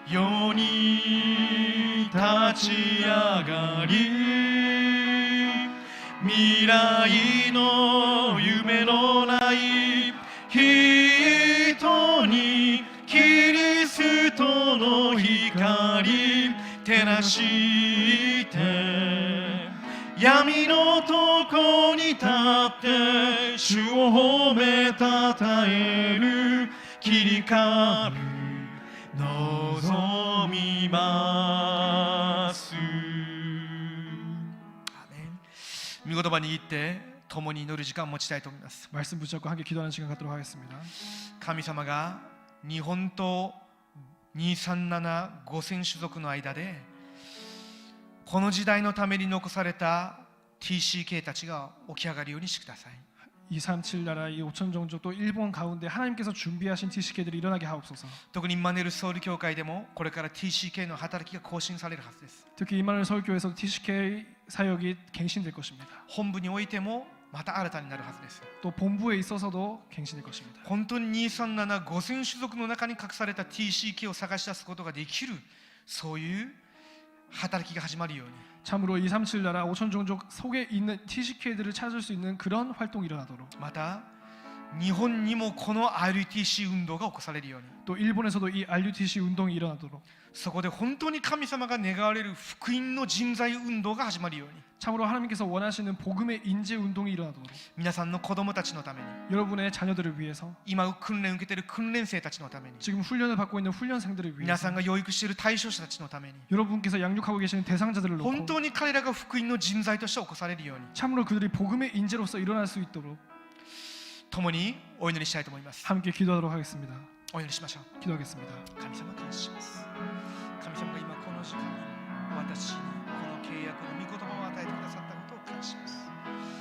世に立ち上がり未来の夢のない人にキリストの光照らして闇のとこに立って主を褒めたたえる切り株望みます御言葉に握って共に祈る時間を持ちたいと思います。 말씀 붙잡고 함께 기도하는 시간 갖도록 하겠습니다. 神様が日本と237 5000種族の間でこの時代のために残された TCK たちが起き上がるようにしてください。 237 나라 이 5천 종족 또 일본 가운데 하나님께서 준비하신 TCK들이 일어나게 하옵소서. 特にイマヌエルソウル教会でもこれから TCK の働きが更新されるはずです。 특히 이마누엘 서울교회에서 TCK 사역이 갱신될 것입니다. 本部においてもまた新たになるはずです。 또 본부에 있어서도 갱신될 것입니다. 本当に237 5000種族の中に隠された TCK を探し出すことができるそういう働きが始まるように 참으로 237 나라 5천 종족 속에 있는 TCK들을 찾을 수 있는 그런 활동이 일어나도록 また日本にもこの RUTC 運動が起こされるように 또 일본에서도 이 RUTC 운동이 일어나도록 そこで本当に神様が願われる福音の人材運動が始まるように 참으로 하나님께서 원하시는 복음의 인재 운동이 일어나도록 皆さんの子供たちのために 여러분의 자녀들을 위해서 今訓練を受けている訓練生たちのために 지금 훈련을 받고 있는 훈련생들을 皆さ 위해서 んが養育している対象者たちのために 여러분께서 양육하고 계시는 대상자들을 本 놓고 当に彼らが福音の人材として起こされるように 참으로 그들이 복음의 인재로서 일어날 수 있도록 共にお祈りしたいと思います。 함께 기도하도록 하겠습니다. お祈りしましょう。 기도하겠습니다. 神様感謝します。